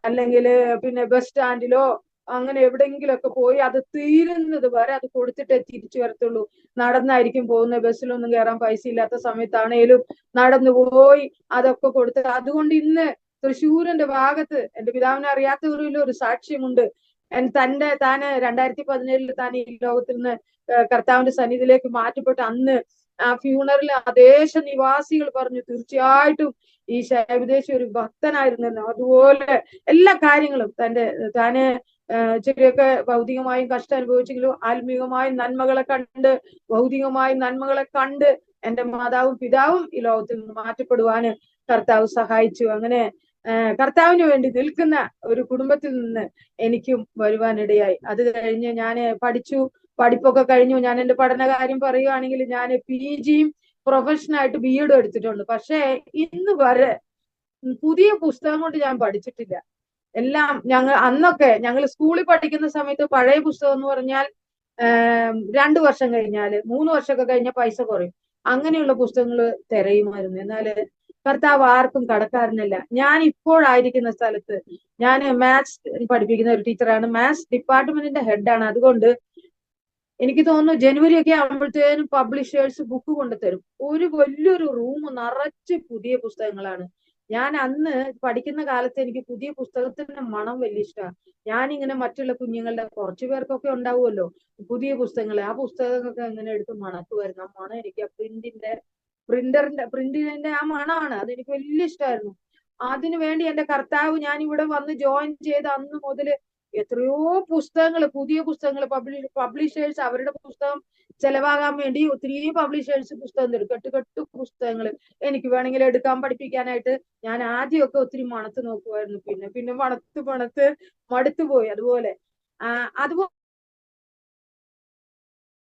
അല്ലെങ്കിൽ പിന്നെ ബസ് സ്റ്റാൻഡിലോ അങ്ങനെ എവിടെയെങ്കിലുമൊക്കെ പോയി അത് തീരുന്നത് വരെ അത് കൊടുത്തിട്ടേ തിരിച്ചു വരത്തുള്ളൂ. നടന്നായിരിക്കും പോകുന്നത്, ബസ്സിലൊന്നും കയറാൻ പൈസ ഇല്ലാത്ത സമയത്താണേലും നടന്നു പോയി അതൊക്കെ കൊടുത്ത്. അതുകൊണ്ട് ഇന്ന് തൃശ്ശൂരിന്റെ ഭാഗത്ത് എന്റെ പിതാവിനെ അറിയാത്തവരിൽ ഒരു സാക്ഷ്യമുണ്ട്. താന് 2017 താൻ ഈ ലോകത്തിൽ നിന്ന് കർത്താവിന്റെ സന്നിധിയിലേക്ക് മാറ്റപ്പെട്ട് അന്ന് ആ ഫ്യൂണറിൽ ദേശ നിവാസികൾ പറഞ്ഞു, തീർച്ചയായിട്ടും ഈ ശൈവദേശി ഒരു ഭക്തനായിരുന്നെന്ന്. അതുപോലെ എല്ലാ കാര്യങ്ങളും താന് ചെറിയൊക്കെ ഭൗതികമായും കഷ്ടം അനുഭവിച്ചെങ്കിലും ആത്മീയമായ നന്മകളെ കണ്ട് ഭൗതികമായ നന്മകളെ കണ്ട് എന്റെ മാതാവും പിതാവും ഈ ലോകത്തിൽ നിന്ന് മാറ്റപ്പെടുവാന് കർത്താവ് സഹായിച്ചു. അങ്ങനെ കർത്താവിന് വേണ്ടി നിൽക്കുന്ന ഒരു കുടുംബത്തിൽ നിന്ന് എനിക്കും വരുവാനിടയായി. അത് കഴിഞ്ഞ് ഞാൻ പഠിപ്പൊക്കെ കഴിഞ്ഞു. ഞാൻ എന്റെ പഠനകാര്യം പറയുകയാണെങ്കിൽ ഞാൻ PGയും പ്രൊഫഷനായിട്ട് BEഡും എടുത്തിട്ടുണ്ട്. പക്ഷേ ഇന്ന് വരെ പുതിയ പുസ്തകം കൊണ്ട് ഞാൻ പഠിച്ചിട്ടില്ല. എല്ലാം അന്നൊക്കെ ഞങ്ങൾ സ്കൂളിൽ പഠിക്കുന്ന സമയത്ത് പഴയ പുസ്തകം എന്ന് പറഞ്ഞാൽ 2 വർഷം കഴിഞ്ഞാല് 3 വർഷമൊക്കെ കഴിഞ്ഞാൽ പൈസ കുറയും. അങ്ങനെയുള്ള പുസ്തകങ്ങൾ തിരയുമായിരുന്നു. എന്നാല് കർത്താവ് ആർക്കും കടക്കാരനല്ല. ഞാൻ ഇപ്പോഴായിരിക്കുന്ന സ്ഥലത്ത് ഞാൻ മാത്സ് പഠിപ്പിക്കുന്ന ഒരു ടീച്ചറാണ്, മാത്സ് ഡിപ്പാർട്ട്മെന്റിന്റെ ഹെഡാണ്. അതുകൊണ്ട് എനിക്ക് തോന്നുന്നു ജനുവരി ഒക്കെ ആകുമ്പോഴത്തേനും പബ്ലിഷേഴ്സ് ബുക്ക് കൊണ്ടുതരും. ഒരു വലിയൊരു റൂം നിറച്ച് പുതിയ പുസ്തകങ്ങളാണ്. ഞാൻ അന്ന് പഠിക്കുന്ന കാലത്ത് എനിക്ക് പുതിയ പുസ്തകത്തിന്റെ മണം വലിയ ഇഷ്ടമാണ്. ഞാനിങ്ങനെ മറ്റുള്ള കുഞ്ഞുങ്ങളുടെ കുറച്ചു പേർക്കൊക്കെ ഉണ്ടാവുമല്ലോ പുതിയ പുസ്തകങ്ങൾ, ആ പുസ്തകങ്ങളൊക്കെ ഇങ്ങനെ എടുത്ത് മണക്കുമായിരുന്നു. ആ മണം എനിക്ക് ആ പ്രിന്റിന്റെ ആ മണമാണ്, അതെനിക്ക് വലിയ ഇഷ്ടമായിരുന്നു. അതിനു വേണ്ടി എന്റെ കർത്താവ് ഞാൻ ഇവിടെ വന്ന് ജോയിൻ ചെയ്ത അന്ന് മുതൽ എത്രയോ പുസ്തകങ്ങൾ, പുതിയ പുസ്തകങ്ങൾ പബ്ലിഷേഴ്സ് അവരുടെ പുസ്തകം ചെലവാകാൻ വേണ്ടി ഒത്തിരി പബ്ലിഷേഴ്സ് പുസ്തകം തരും, കെട്ട് പുസ്തകങ്ങൾ എനിക്ക് വേണമെങ്കിൽ എടുക്കാൻ പഠിപ്പിക്കാനായിട്ട്. ഞാൻ ആദ്യമൊക്കെ ഒത്തിരി മണത്ത് നോക്കുമായിരുന്നു, പിന്നെ മണത്ത് മടുത്തുപോയി. അതുപോലെ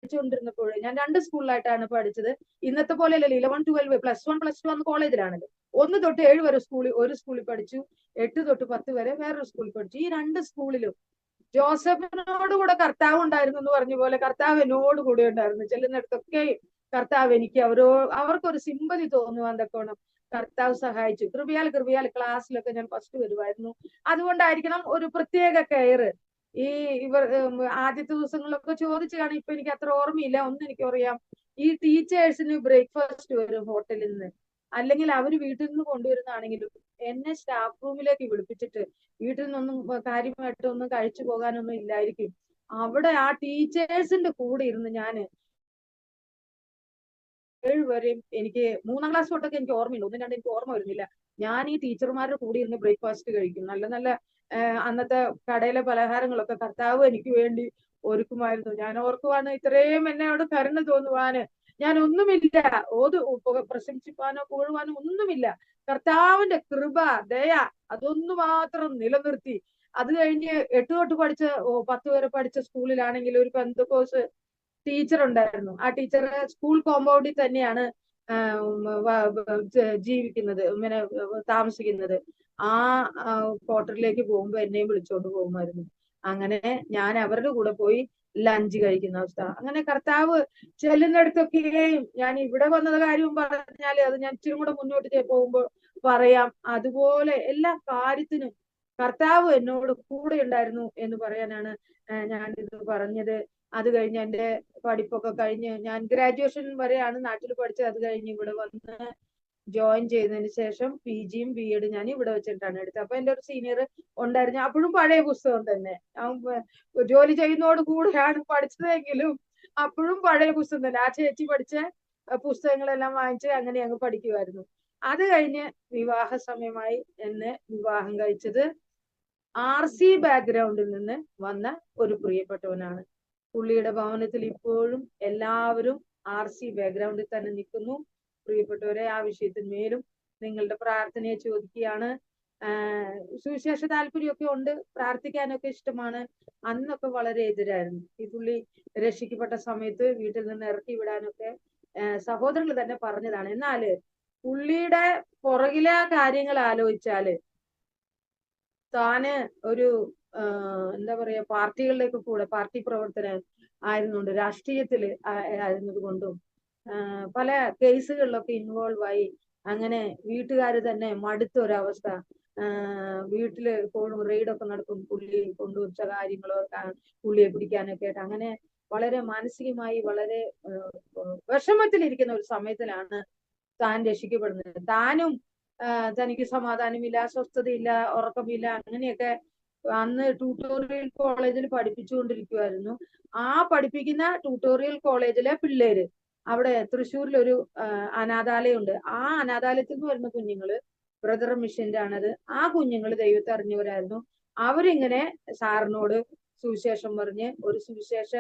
പഠിച്ചുകൊണ്ടിരുന്നപ്പോൾ ഞാൻ 2 സ്കൂളിലായിട്ടാണ് പഠിച്ചത്. ഇന്നത്തെ പോലെ അല്ലല്ലോ 11, 12, +1, +2 അന്ന് കോളേജിലാണല്ലോ. 1 തൊട്ട് 7 വരെ ഒരു സ്കൂളിൽ പഠിച്ചു, 8 തൊട്ട് 10 വരെ വേറൊരു സ്കൂളിൽ പഠിച്ചു. ഈ 2 സ്കൂളിലും ജോസഫിനോട് കൂടെ കർത്താവ് ഉണ്ടായിരുന്നു എന്ന് പറഞ്ഞ പോലെ കർത്താവ് എന്നോട് കൂടെ ഉണ്ടായിരുന്നു. ചെല്ലുന്നിടത്തൊക്കെ കർത്താവ് എനിക്ക് അവർക്കൊരു സിമ്പതി തോന്നുവാൻ തക്കോണം കർത്താവ് സഹായിച്ചു. കൃപയാൽ ക്ലാസ്സിലൊക്കെ ഞാൻ ഫസ്റ്റ് വരുമായിരുന്നു. അതുകൊണ്ടായിരിക്കണം ഒരു പ്രത്യേക കെയർ. ഇവർ ആദ്യത്തെ ദിവസങ്ങളിലൊക്കെ ചോദിച്ചു കാണും, ഇപ്പൊ എനിക്ക് അത്ര ഓർമ്മയില്ല. എനിക്ക് അറിയാം, ഈ ടീച്ചേഴ്സിന് ബ്രേക്ക്ഫാസ്റ്റ് വരും ഹോട്ടലിൽ നിന്ന്, അല്ലെങ്കിൽ അവര് വീട്ടിൽ നിന്ന് കൊണ്ടുവരുന്നതാണെങ്കിലും എന്നെ സ്റ്റാഫ് റൂമിലേക്ക് വിളിപ്പിച്ചിട്ട് വീട്ടിൽ നിന്നൊന്നും കാര്യമായിട്ടൊന്നും കഴിച്ചു പോകാനൊന്നും ഇല്ലായിരിക്കും. അവിടെ ആ ടീച്ചേഴ്സിന്റെ കൂടെ ഇരുന്ന് ഞാൻ 7 വരെയും എനിക്ക് 3ാം ക്ലാസ് തൊട്ടൊക്കെ എനിക്ക് ഓർമ്മയില്ല, 1, 2 എനിക്ക് ഓർമ്മ വരുന്നില്ല. ഞാൻ ഈ ടീച്ചർമാരുടെ കൂടെ ഇരുന്ന് ബ്രേക്ക്ഫാസ്റ്റ് കഴിക്കും. നല്ല നല്ല അന്നത്തെ കടയിലെ പലഹാരങ്ങളൊക്കെ കർത്താവ് എനിക്ക് വേണ്ടി ഒരുക്കുമായിരുന്നു. ഞാൻ ഓർക്കുവാണ് ഇത്രയും എന്നോട് കരുണ തോന്നുവാന് ഞാൻ ഒന്നുമില്ല, പ്രശംസിപ്പാനോ പുകഴുവാനോ ഒന്നുമില്ല. കർത്താവിന്റെ കൃപ, ദയ അതൊന്നു മാത്രം നിലനിർത്തി. അത് കഴിഞ്ഞ് 8 തൊട്ട് പഠിച്ച 10 വരെ പഠിച്ച സ്കൂളിലാണെങ്കിൽ ഒരു പെന്തക്കോസ് ടീച്ചർ ഉണ്ടായിരുന്നു. ആ ടീച്ചർ സ്കൂൾ കോമ്പൗണ്ടിൽ തന്നെയാണ് ജീവിക്കുന്നത്, ഇങ്ങനെ താമസിക്കുന്നത്. ആ ക്വാർട്ടറിലേക്ക് പോകുമ്പോ എന്നെയും വിളിച്ചോണ്ട് പോകുമായിരുന്നു. അങ്ങനെ ഞാൻ അവരുടെ കൂടെ പോയി ലഞ്ച് കഴിക്കുന്ന അവസ്ഥ. അങ്ങനെ കർത്താവ് ചെല്ലുന്നിടത്തൊക്കെയും ഞാൻ ഇവിടെ വന്നത് കാര്യവും പറഞ്ഞാല് അത് ഞാൻ ഇച്ചിരി കൂടെ മുന്നോട്ട് പോകുമ്പോൾ പറയാം. അതുപോലെ എല്ലാ കാര്യത്തിനും കർത്താവ് എന്നോട് കൂടെ ഉണ്ടായിരുന്നു എന്ന് പറയാനാണ് ഞാൻ ഇത് പറഞ്ഞത്. അത് കഴിഞ്ഞ് എന്റെ പഠിപ്പൊക്കെ കഴിഞ്ഞ് ഞാൻ ഗ്രാജുവേഷൻ വരെയാണ് നാട്ടിൽ പഠിച്ചത്. അത് കഴിഞ്ഞ് ഇവിടെ വന്ന് ജോയിൻ ചെയ്തതിന് ശേഷം PGയും BEd ഞാൻ ഇവിടെ വെച്ചിട്ടാണ് എടുത്തത്. അപ്പൊ എന്റെ ഒരു സീനിയർ ഉണ്ടായിരുന്നു, അപ്പോഴും പഴയ പുസ്തകം തന്നെ. ജോലി ചെയ്യുന്നതോട് കൂടെയാണ് പഠിച്ചതെങ്കിലും അപ്പോഴും പഴയ പുസ്തകം തന്നെ. ആ ചേച്ചി പഠിച്ച പുസ്തകങ്ങളെല്ലാം വാങ്ങിച്ച് അങ്ങനെ അങ്ങ് പഠിക്കുമായിരുന്നു. അത് കഴിഞ്ഞ് വിവാഹ സമയമായി എന്നെ വിവാഹം കഴിച്ചത് RC ബാക്ക്ഗ്രൗണ്ടിൽ നിന്ന് വന്ന ഒരു പ്രിയപ്പെട്ടവനാണ്. പുള്ളിയുടെ ഭവനത്തിൽ ഇപ്പോഴും എല്ലാവരും RC ബാക്ക്ഗ്രൗണ്ടിൽ തന്നെ നിൽക്കുന്നു. പ്രിയപ്പെട്ടവരെ, ആ വിഷയത്തിന്മേലും നിങ്ങളുടെ പ്രാർത്ഥനയെ ചോദിക്കുകയാണ്. സുവിശേഷ താല്പര്യമൊക്കെ ഉണ്ട്, പ്രാർത്ഥിക്കാനൊക്കെ ഇഷ്ടമാണ്. അന്നൊക്കെ വളരെ എതിരായിരുന്നു. ഈ പുള്ളി രക്ഷിക്കപ്പെട്ട സമയത്ത് വീട്ടിൽ നിന്ന് ഇറക്കി വിടാനൊക്കെ സഹോദരങ്ങൾ തന്നെ പറഞ്ഞതാണ്. എന്നാല് പുള്ളിയുടെ പുറകിലെ കാര്യങ്ങൾ ആലോചിച്ചാല് താന് ഒരു എന്താ പറയാ പാർട്ടികളിലേക്ക് കൂടെ പാർട്ടി പ്രവർത്തനം ആയിരുന്നുകൊണ്ട്, രാഷ്ട്രീയത്തില് ആയിരുന്നത് കൊണ്ടും പല കേസുകളിലൊക്കെ ഇൻവോൾവ് ആയി. അങ്ങനെ വീട്ടുകാർ തന്നെ മടുത്ത ഒരവസ്ഥ. വീട്ടില് എപ്പോഴും റെയ്ഡൊക്കെ നടക്കും, പുള്ളി കൊണ്ടുവച്ച കാര്യങ്ങളോ പുള്ളിയെ പിടിക്കാനൊക്കെ ആയിട്ട്. അങ്ങനെ വളരെ മാനസികമായി വളരെ വിഷമത്തിലിരിക്കുന്ന ഒരു സമയത്തിലാണ് താൻ രക്ഷിക്കപ്പെടുന്നത്. താനും തനിക്ക് സമാധാനമില്ല, സ്വസ്ഥതയില്ല, ഉറക്കമില്ല, അങ്ങനെയൊക്കെ. അന്ന് ട്യൂട്ടോറിയൽ കോളേജിൽ പഠിപ്പിച്ചുകൊണ്ടിരിക്കുമായിരുന്നു. ആ പഠിപ്പിക്കുന്ന ട്യൂട്ടോറിയൽ കോളേജിലെ പിള്ളേര്, അവിടെ തൃശ്ശൂരിലൊരു അനാഥാലയമുണ്ട്. ആ അനാഥാലയത്തിൽ നിന്ന് വരുന്ന കുഞ്ഞുങ്ങള് ബ്രദർ മിഷന്റെ ആണത്. ആ കുഞ്ഞുങ്ങള് ദൈവത്തെ അറിഞ്ഞവരായിരുന്നു. അവരിങ്ങനെ സാറിനോട് സുവിശേഷം പറഞ്ഞ് ഒരു സുവിശേഷ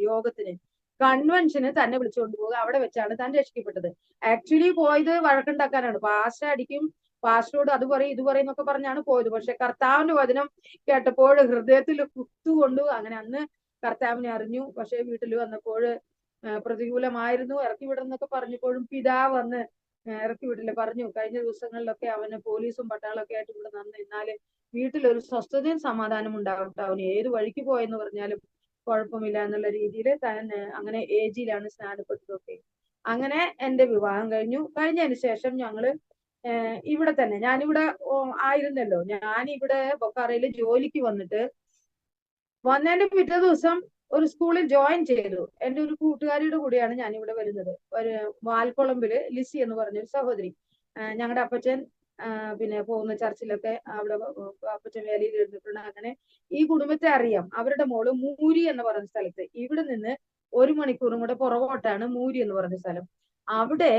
യോഗത്തിന്, കൺവെൻഷന് തന്നെ വിളിച്ചുകൊണ്ട് പോകുക. അവിടെ വെച്ചാണ് താൻ രക്ഷിക്കപ്പെട്ടത്. ആക്ച്വലി പോയത് വഴക്കുണ്ടാക്കാനാണ്. പാസ്റ്റർ അടിക്കും, പാസ്റ്ററോട് അത് പറയും ഇത് പറയും എന്നൊക്കെ പറഞ്ഞാണ് പോയത്. പക്ഷെ കർത്താവിന്റെ വചനം കേട്ടപ്പോൾ ഹൃദയത്തിൽ കുത്തുകൊണ്ടു. അങ്ങനെ അന്ന് കർത്താവിനെ അറിഞ്ഞു. പക്ഷെ വീട്ടിൽ വന്നപ്പോൾ പ്രതികൂലമായിരുന്നു. ഇറക്കി വിടുന്നൊക്കെ പറഞ്ഞപ്പോഴും പിതാവ് വന്ന് ഇറക്കി വിട്ടില്ല. പറഞ്ഞു, കഴിഞ്ഞ ദിവസങ്ങളിലൊക്കെ അവന് പോലീസും പട്ടാളൊക്കെ ആയിട്ട് ഇവിടെ നിന്ന് എന്നാല് വീട്ടിലൊരു സ്വസ്ഥതയും സമാധാനം ഉണ്ടാവട്ടെ, അവന് ഏത് വഴിക്ക് പോയെന്ന് പറഞ്ഞാലും കുഴപ്പമില്ല എന്നുള്ള രീതിയിൽ താൻ അങ്ങനെ ഏജിയിലാണ് സ്നാനപ്പെട്ടതൊക്കെ. അങ്ങനെ എന്റെ വിവാഹം കഴിഞ്ഞു. കഴിഞ്ഞതിന് ശേഷം ഞങ്ങള് ഇവിടെ തന്നെ, ഞാനിവിടെ ആയിരുന്നല്ലോ, ഞാനിവിടെ ബൊക്കാറയിൽ ജോലിക്ക് വന്നതിന്റെ പിറ്റേ ദിവസം ഒരു സ്കൂളിൽ ജോയിൻ ചെയ്തു. എന്റെ ഒരു കൂട്ടുകാരിയുടെ കൂടെയാണ് ഞാൻ ഇവിടെ വരുന്നത്. ഒരു വാൽക്കുളമ്പില് ലിസി എന്ന് പറഞ്ഞൊരു സഹോദരി. ഞങ്ങളുടെ അപ്പച്ചൻ പിന്നെ പോകുന്ന ചർച്ചിലൊക്കെ അവിടെ അപ്പച്ചൻ വേലയിൽ ഇരുന്നിട്ടുണ്ട്. അങ്ങനെ ഈ കുടുംബത്തെ അറിയാം. അവരുടെ മോള് മൂരി എന്ന് പറയുന്ന സ്ഥലത്ത്, ഇവിടെ നിന്ന് 1 മണിക്കൂറും കൂടെ പുറകോട്ടാണ് മൂരി എന്ന് പറഞ്ഞ സ്ഥലം. അവിടെ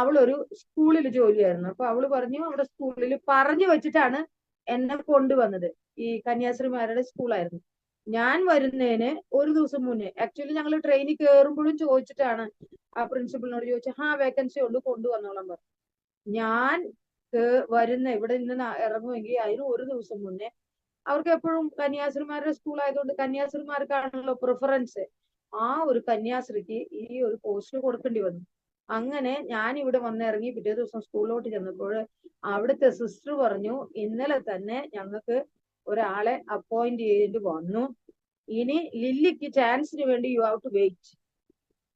അവളൊരു സ്കൂളിൽ ജോലിയായിരുന്നു. അപ്പൊ അവള് പറഞ്ഞു, അവിടെ സ്കൂളിൽ പറഞ്ഞു വെച്ചിട്ടാണ് എന്നെ കൊണ്ടുവന്നത്. ഈ കന്യാസ്ത്രീമാരുടെ സ്കൂളായിരുന്നു. ഞാൻ വരുന്നതിന് ഒരു ദിവസം മുന്നേ, ആക്ച്വലി ഞങ്ങൾ ട്രെയിനിൽ കയറുമ്പോഴും ചോദിച്ചിട്ടാണ്, ആ പ്രിൻസിപ്പലിനോട് ചോദിച്ചു, വേക്കൻസി ഉണ്ട് കൊണ്ടുവന്നോളാം പറഞ്ഞു. ഞാൻ വരുന്ന ഇവിടെ നിന്ന് ഇറങ്ങുമെങ്കിൽ അതിന് ഒരു ദിവസം മുന്നേ, അവർക്ക് എപ്പോഴും കന്യാസ്ത്രീമാരുടെ സ്കൂൾ ആയതുകൊണ്ട് കന്യാസ്ത്രീമാർക്കാണല്ലോ പ്രിഫറൻസ്, ആ ഒരു കന്യാസ്ത്രീക്ക് ഈ ഒരു പോസ്റ്റ് കൊടുക്കേണ്ടി വന്നു. അങ്ങനെ ഞാൻ ഇവിടെ വന്നിറങ്ങി പിറ്റേ ദിവസം സ്കൂളിലോട്ട് ചെന്നപ്പോൾ അവിടുത്തെ സിസ്റ്റർ പറഞ്ഞു, ഇന്നലെ തന്നെ ഞങ്ങൾക്ക് ഒരാളെ അപ്പോയിന്റ് ചെയ്തിട്ട് വന്നു, ഇനി ലില്ലിക്ക് ചാൻസിന് വേണ്ടി യു ഹാവ് ടു വെയിറ്റ്.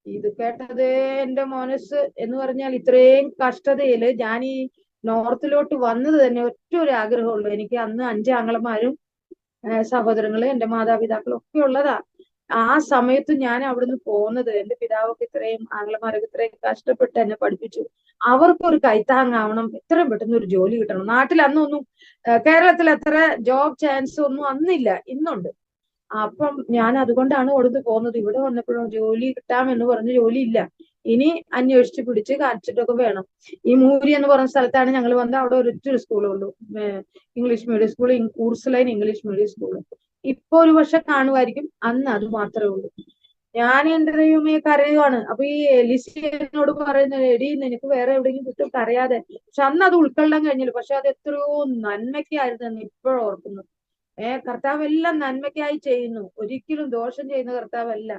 ഇത് കേട്ടത് എന്റെ മനസ്സ് എന്ന് പറഞ്ഞാൽ, ഇത്രയും കഷ്ടതയില് ഞാൻ ഈ നോർത്തിലോട്ട് വന്നത് തന്നെ ഒറ്റ ഒരു ആഗ്രഹമുള്ളൂ. എനിക്ക് അന്ന് 5 ആങ്ങളമാരും സഹോദരങ്ങള്, എന്റെ മാതാപിതാക്കളും ഒക്കെ ഉള്ളതാ. ആ സമയത്ത് ഞാൻ അവിടുന്ന് പോകുന്നത്, എന്റെ പിതാവൊക്കെ ഇത്രയും ആങ്ങളമാരൊക്കെ ഇത്രയും കഷ്ടപ്പെട്ട് എന്നെ പഠിപ്പിച്ചു. അവർക്കൊരു കൈത്താങ്ങാവണം, എത്രയും പെട്ടെന്ന് ഒരു ജോലി കിട്ടണം. നാട്ടിൽ അന്നൊന്നും, കേരളത്തിൽ അത്ര ജോബ് ചാൻസ് ഒന്നും അന്നില്ല, ഇന്നുണ്ട്. അപ്പം ഞാൻ അതുകൊണ്ടാണ് അവിടുന്ന് പോകുന്നത്. ഇവിടെ വന്നപ്പോഴും ജോലി കിട്ടാമെന്ന് പറഞ്ഞ് ജോലി ഇല്ല, ഇനി അന്വേഷിച്ച് പിടിച്ച് കാണിച്ചിട്ടൊക്കെ വേണം. ഈ മൂരി എന്ന് പറഞ്ഞ സ്ഥലത്താണ് ഞങ്ങൾ വന്നത്. അവിടെ ഒരൊറ്റൊരു സ്കൂളുള്ളൂ, English medium school, Ursuline English medium school. ഇപ്പൊ ഒരു പക്ഷെ കാണുമായിരിക്കും, അന്ന് അത് മാത്രമേ ഉള്ളൂ. ഞാൻ എന്റെ ദൈവമേ കരയുവാണ്. അപ്പൊ ഈ ലിസി എന്നോട് പറയുന്നത്, എടി നിനക്ക് വേറെ എവിടെയെങ്കിലും കിട്ടും കരയാതെ. പക്ഷെ അന്ന് അത് ഉൾക്കൊള്ളാൻ കഴിഞ്ഞില്ല. പക്ഷെ അത് എത്രയോ നന്മയ്ക്കായിരുന്നു എന്ന് ഇപ്പോഴും ഓർക്കുന്നു. കർത്താവ് എല്ലാം നന്മയ്ക്കായി ചെയ്യുന്നു, ഒരിക്കലും ദോഷം ചെയ്യുന്ന കർത്താവല്ല.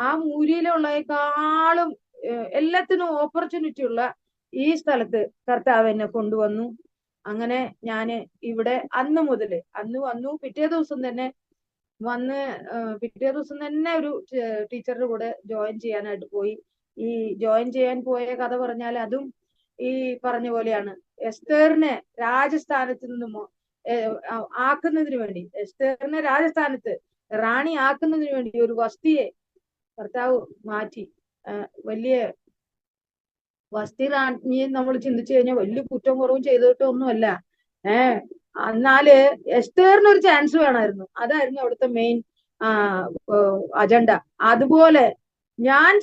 ആ മൂരിയിലുള്ളേക്കാളും എല്ലാത്തിനും ഓപ്പർച്യൂണിറ്റി ഉള്ള ഈ സ്ഥലത്ത് കർത്താവ് എന്നെ കൊണ്ടുവന്നു. അങ്ങനെ ഞാന് ഇവിടെ അന്ന് വന്നു. പിറ്റേ ദിവസം തന്നെ ഒരു ടീച്ചറുടെ കൂടെ ജോയിൻ ചെയ്യാനായിട്ട് പോയി. ഈ ജോയിൻ ചെയ്യാൻ പോയ കഥ പറഞ്ഞാൽ അതും ഈ പറഞ്ഞ പോലെയാണ്. എസ്തേറിനെ രാജസ്ഥാനത്ത് നിന്നും ആക്കുന്നതിന് വേണ്ടി, എസ്തേറിനെ രാജസ്ഥാനത്ത് റാണി ആക്കുന്നതിന് വേണ്ടി ഒരു വസ്തിയെ കർത്താവ് മാറ്റി. വലിയ വസ്തി റാണിയെ നമ്മൾ ചിന്തിച്ചു കഴിഞ്ഞാൽ വലിയ കുറ്റം കുറവും ചെയ്തിട്ടൊന്നുമല്ല. എന്നാല് എസ്തേറിന് ഒരു ചാൻസ് വേണമായിരുന്നു. അതായിരുന്നു അവിടുത്തെ മെയിൻ അജണ്ട. അതുപോലെ ഞാൻ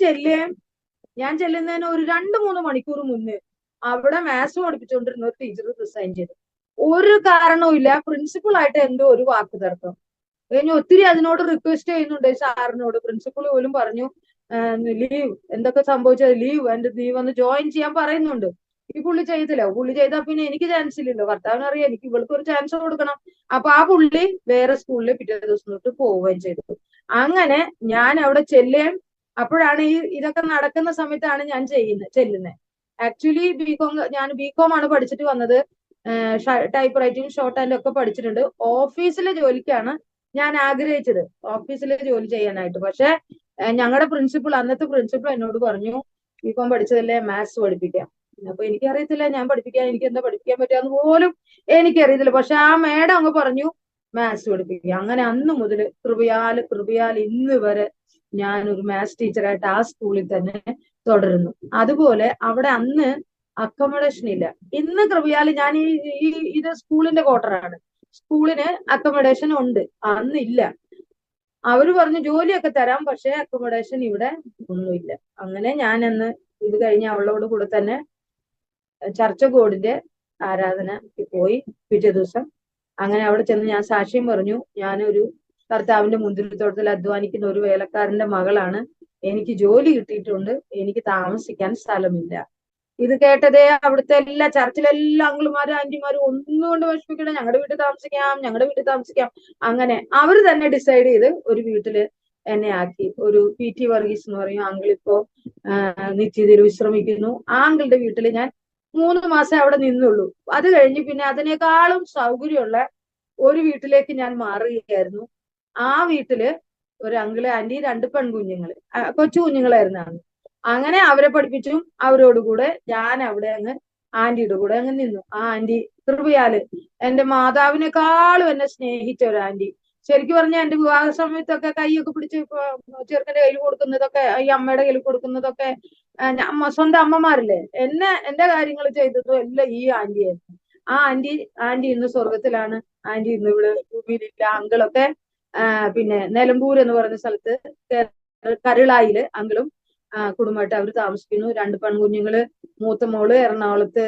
ചെല്ലുന്നതിന് ഒരു 2-3 മണിക്കൂർ മുന്നേ അവിടെ മാത്സ് പഠിപ്പിച്ചുകൊണ്ടിരുന്ന ഒരു ടീച്ചർ റിസൈൻ ചെയ്തു. ഒരു കാരണവുമില്ല. പ്രിൻസിപ്പൾ ആയിട്ട് എന്തോ ഒരു വാക്ക് തർക്കം കഴിഞ്ഞ് ഒത്തിരി അതിനോട് റിക്വസ്റ്റ് ചെയ്യുന്നുണ്ട് സാറിനോട്. പ്രിൻസിപ്പൾ പോലും പറഞ്ഞു ലീവ്, എന്തൊക്കെ സംഭവിച്ചത്, ലീവ്, നീ വന്ന് ജോയിൻ ചെയ്യാൻ പറയുന്നുണ്ട്. ഈ പുള്ളി ചെയ്തില്ല. പുള്ളി ചെയ്താൽ പിന്നെ എനിക്ക് ചാൻസ് ഇല്ലല്ലോ. കർത്താവിനറിയാം എനിക്ക് ഇവൾക്ക് ഒരു ചാൻസ് കൊടുക്കണം. അപ്പൊ ആ പുള്ളി വേറെ സ്കൂളിൽ പിറ്റേ ദിവസം തൊട്ട് പോവുകയും ചെയ്തു. അങ്ങനെ ഞാൻ അവിടെ ചെല്ലുകയും അപ്പോഴാണ് ഇതൊക്കെ നടക്കുന്ന സമയത്താണ് ഞാൻ ചെല്ലുന്നത്. ആക്ച്വലി ഞാൻ ബികോം ആണ് പഠിച്ചിട്ട് വന്നത്. ടൈപ്പ് റൈറ്റിംഗ്, ഷോർട്ട് ഹാൻഡ് ഒക്കെ പഠിച്ചിട്ടുണ്ട്. ഓഫീസിലെ ജോലിക്കാണ് ഞാൻ ആഗ്രഹിച്ചത്, ഓഫീസിലെ ജോലി ചെയ്യാനായിട്ട്. പക്ഷെ ഞങ്ങളുടെ അന്നത്തെ പ്രിൻസിപ്പൾ എന്നോട് പറഞ്ഞു, ബികോം പഠിച്ചതല്ലേ, മാത്സ് പഠിപ്പിക്കാം. അപ്പൊ എനിക്കറിയത്തില്ല, എനിക്ക് എന്താ പഠിപ്പിക്കാൻ പറ്റുക പോലും എനിക്കറിയത്തില്ല. പക്ഷെ ആ മേഡം അങ്ങ് പറഞ്ഞു മാത്സ് പഠിപ്പിക്കുക. അങ്ങനെ അന്ന് മുതൽ കൃപയാൽ ഇന്ന് വരെ ഞാൻ ഒരു മാത്സ് ടീച്ചറായിട്ട് ആ സ്കൂളിൽ തന്നെ തുടരുന്നു. അതുപോലെ അവിടെ അന്ന് അക്കോമഡേഷൻ ഇല്ല. ഇന്ന് കൃപയാൽ ഞാൻ ഇത് സ്കൂളിന്റെ ക്വാർട്ടറാണ്, സ്കൂളിന് അക്കോമഡേഷൻ ഉണ്ട്. അന്നില്ല. അവര് പറഞ്ഞു ജോലിയൊക്കെ തരാം, പക്ഷെ അക്കോമഡേഷൻ ഇവിടെ ഒന്നുമില്ല. അങ്ങനെ ഞാൻ അന്ന് ഇത് കഴിഞ്ഞ് അവളോട് കൂടെ തന്നെ ചർച്ചകോടിന്റെ ആരാധന പോയി. പിറ്റേ ദിവസം അങ്ങനെ അവിടെ ചെന്ന് ഞാൻ സാക്ഷ്യം പറഞ്ഞു, ഞാനൊരു കർത്താവിന്റെ മുന്തിരിത്തോട്ടത്തിൽ അധ്വാനിക്കുന്ന ഒരു വേലക്കാരന്റെ മകളാണ്, എനിക്ക് ജോലി കിട്ടിയിട്ടുണ്ട്, എനിക്ക് താമസിക്കാൻ സ്ഥലമില്ല. ഇത് കേട്ടതേ അവിടുത്തെ ചർച്ചിലെല്ലാ അങ്കിളുമാരും ആന്റിമാരും ഒന്നുകൊണ്ട് വിഷമിക്കണം, ഞങ്ങളുടെ വീട്ടിൽ താമസിക്കാം. അങ്ങനെ അവര് തന്നെ ഡിസൈഡ് ചെയ്ത് ഒരു വീട്ടില് എന്നെ ആക്കി. ഒരു PT വർഗീസ് എന്ന് പറയും അങ്കിൾ, ഇപ്പോ നിത്യതയിൽ വിശ്രമിക്കുന്നു. ആ അങ്കിളുടെ വീട്ടിൽ ഞാൻ 3 മാസം അവിടെ നിന്നുള്ളൂ. അത് കഴിഞ്ഞ് പിന്നെ അതിനേക്കാളും സൗകര്യമുള്ള ഒരു വീട്ടിലേക്ക് ഞാൻ മാറുകയായിരുന്നു. ആ വീട്ടില് ഒരു അങ്കിള്, ആന്റി, 2 പെൺകുഞ്ഞുങ്ങള്, കൊച്ചു കുഞ്ഞുങ്ങളായിരുന്നു. അങ്ങനെ അവരെ പഠിപ്പിച്ചും അവരോടുകൂടെ ഞാൻ അവിടെ ആന്റിയുടെ കൂടെ നിന്നു. ആ ആന്റി കൃപയാല് എന്റെ മാതാവിനേക്കാളും എന്നെ സ്നേഹിച്ച ഒരു ആന്റി. ശരിക്കും പറഞ്ഞാൽ എന്റെ വിവാഹ സമയത്തൊക്കെ കൈയൊക്കെ പിടിച്ച് ചെറുക്കന്റെ കയ്യിൽ കൊടുക്കുന്നതൊക്കെ, ഈ അമ്മയുടെ കയ്യിൽ കൊടുക്കുന്നതൊക്കെ സ്വന്തം അമ്മമാരില്ലേ, എന്റെ കാര്യങ്ങൾ ചെയ്തതും എല്ലാം ഈ ആന്റിയായിരുന്നു. ആ ആന്റി ഇന്ന് സ്വർഗത്തിലാണ്. ആന്റി ഇന്ന് ഇവിടെ ഭൂമിയിലില്ല. അങ്കിളൊക്കെ പിന്നെ നിലമ്പൂർ എന്ന് പറയുന്ന സ്ഥലത്ത് കരുളായില് അങ്കിളും കുടുംബമായിട്ട് അവർ താമസിക്കുന്നു. 2 പെൺകുഞ്ഞുങ്ങള്. മൂത്ത മോള് എറണാകുളത്ത്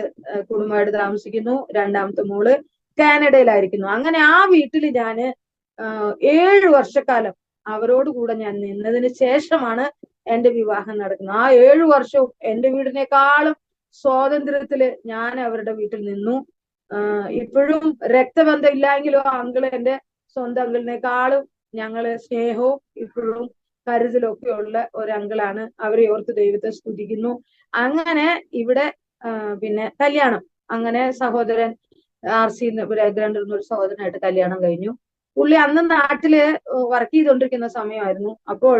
കുടുംബമായിട്ട് താമസിക്കുന്നു. 2ാമത്തെ മോള് കാനഡയിലായിരിക്കുന്നു. അങ്ങനെ ആ വീട്ടില് ഞാന് 7 വർഷക്കാലം അവരോട് കൂടെ ഞാൻ നിന്നതിന് ശേഷമാണ് എന്റെ വിവാഹം നടക്കുന്നത്. ആ 7 വർഷവും എന്റെ വീടിനേക്കാളും സ്വാതന്ത്ര്യത്തില് ഞാൻ അവരുടെ വീട്ടിൽ നിന്നു. ഇപ്പോഴും രക്തബന്ധം ഇല്ലെങ്കിലും അങ്കിള് എന്റെ സ്വന്തം അങ്കിളിനേക്കാളും ഞങ്ങള് സ്നേഹവും ഇപ്പോഴും കരുതലൊക്കെ ഉള്ള ഒരു അങ്കിളാണ്. അവരെ ഓർത്ത് ദൈവത്തെ സ്തുതിക്കുന്നു. അങ്ങനെ ഇവിടെ പിന്നെ കല്യാണം, അങ്ങനെ സഹോദരൻ RC ഗ്രണ്ടർ എന്നൊരു സഹോദരനായിട്ട് കല്യാണം കഴിഞ്ഞു. പുള്ളി അന്ന് നാട്ടില് വർക്ക് ചെയ്തുകൊണ്ടിരിക്കുന്ന സമയമായിരുന്നു. അപ്പോൾ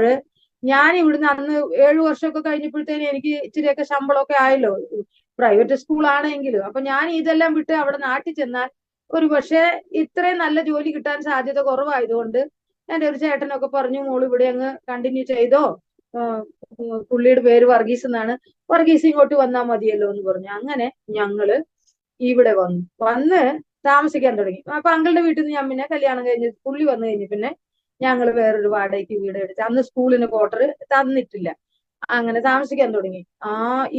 ഞാൻ ഇവിടുന്ന് അന്ന് 7 വർഷമൊക്കെ കഴിഞ്ഞപ്പോഴത്തേന് എനിക്ക് ഇച്ചിരിയൊക്കെ ശമ്പളമൊക്കെ ആയല്ലോ, പ്രൈവറ്റ് സ്കൂൾ ആണെങ്കിലും. അപ്പൊ ഞാൻ ഇതെല്ലാം വിട്ട് അവിടെ നാട്ടിൽ ചെന്നാൽ ഒരു പക്ഷേ ഇത്രയും നല്ല ജോലി കിട്ടാൻ സാധ്യത കുറവായതുകൊണ്ട് എന്റെ ഒരു ചേട്ടനൊക്കെ പറഞ്ഞു, മോള് ഇവിടെ അങ്ങ് കണ്ടിന്യൂ ചെയ്തോ, പുള്ളിയുടെ പേര് വർഗീസ് എന്നാണ്, വർഗീസ് ഇങ്ങോട്ട് വന്നാൽ മതിയല്ലോ എന്ന് പറഞ്ഞു. അങ്ങനെ ഞങ്ങള് ഇവിടെ വന്ന് താമസിക്കാൻ തുടങ്ങി. അപ്പൊ അങ്കിളുടെ വീട്ടിൽ നിന്ന് ഞാൻ പിന്നെ കല്യാണം കഴിഞ്ഞ് പുള്ളി വന്നു കഴിഞ്ഞ് പിന്നെ ഞങ്ങൾ വേറൊരു വാടകയ്ക്ക് വീട് എടുത്ത്, അന്ന് സ്കൂളിന് ക്വാർട്ടർ തന്നിട്ടില്ല, അങ്ങനെ താമസിക്കാൻ തുടങ്ങി.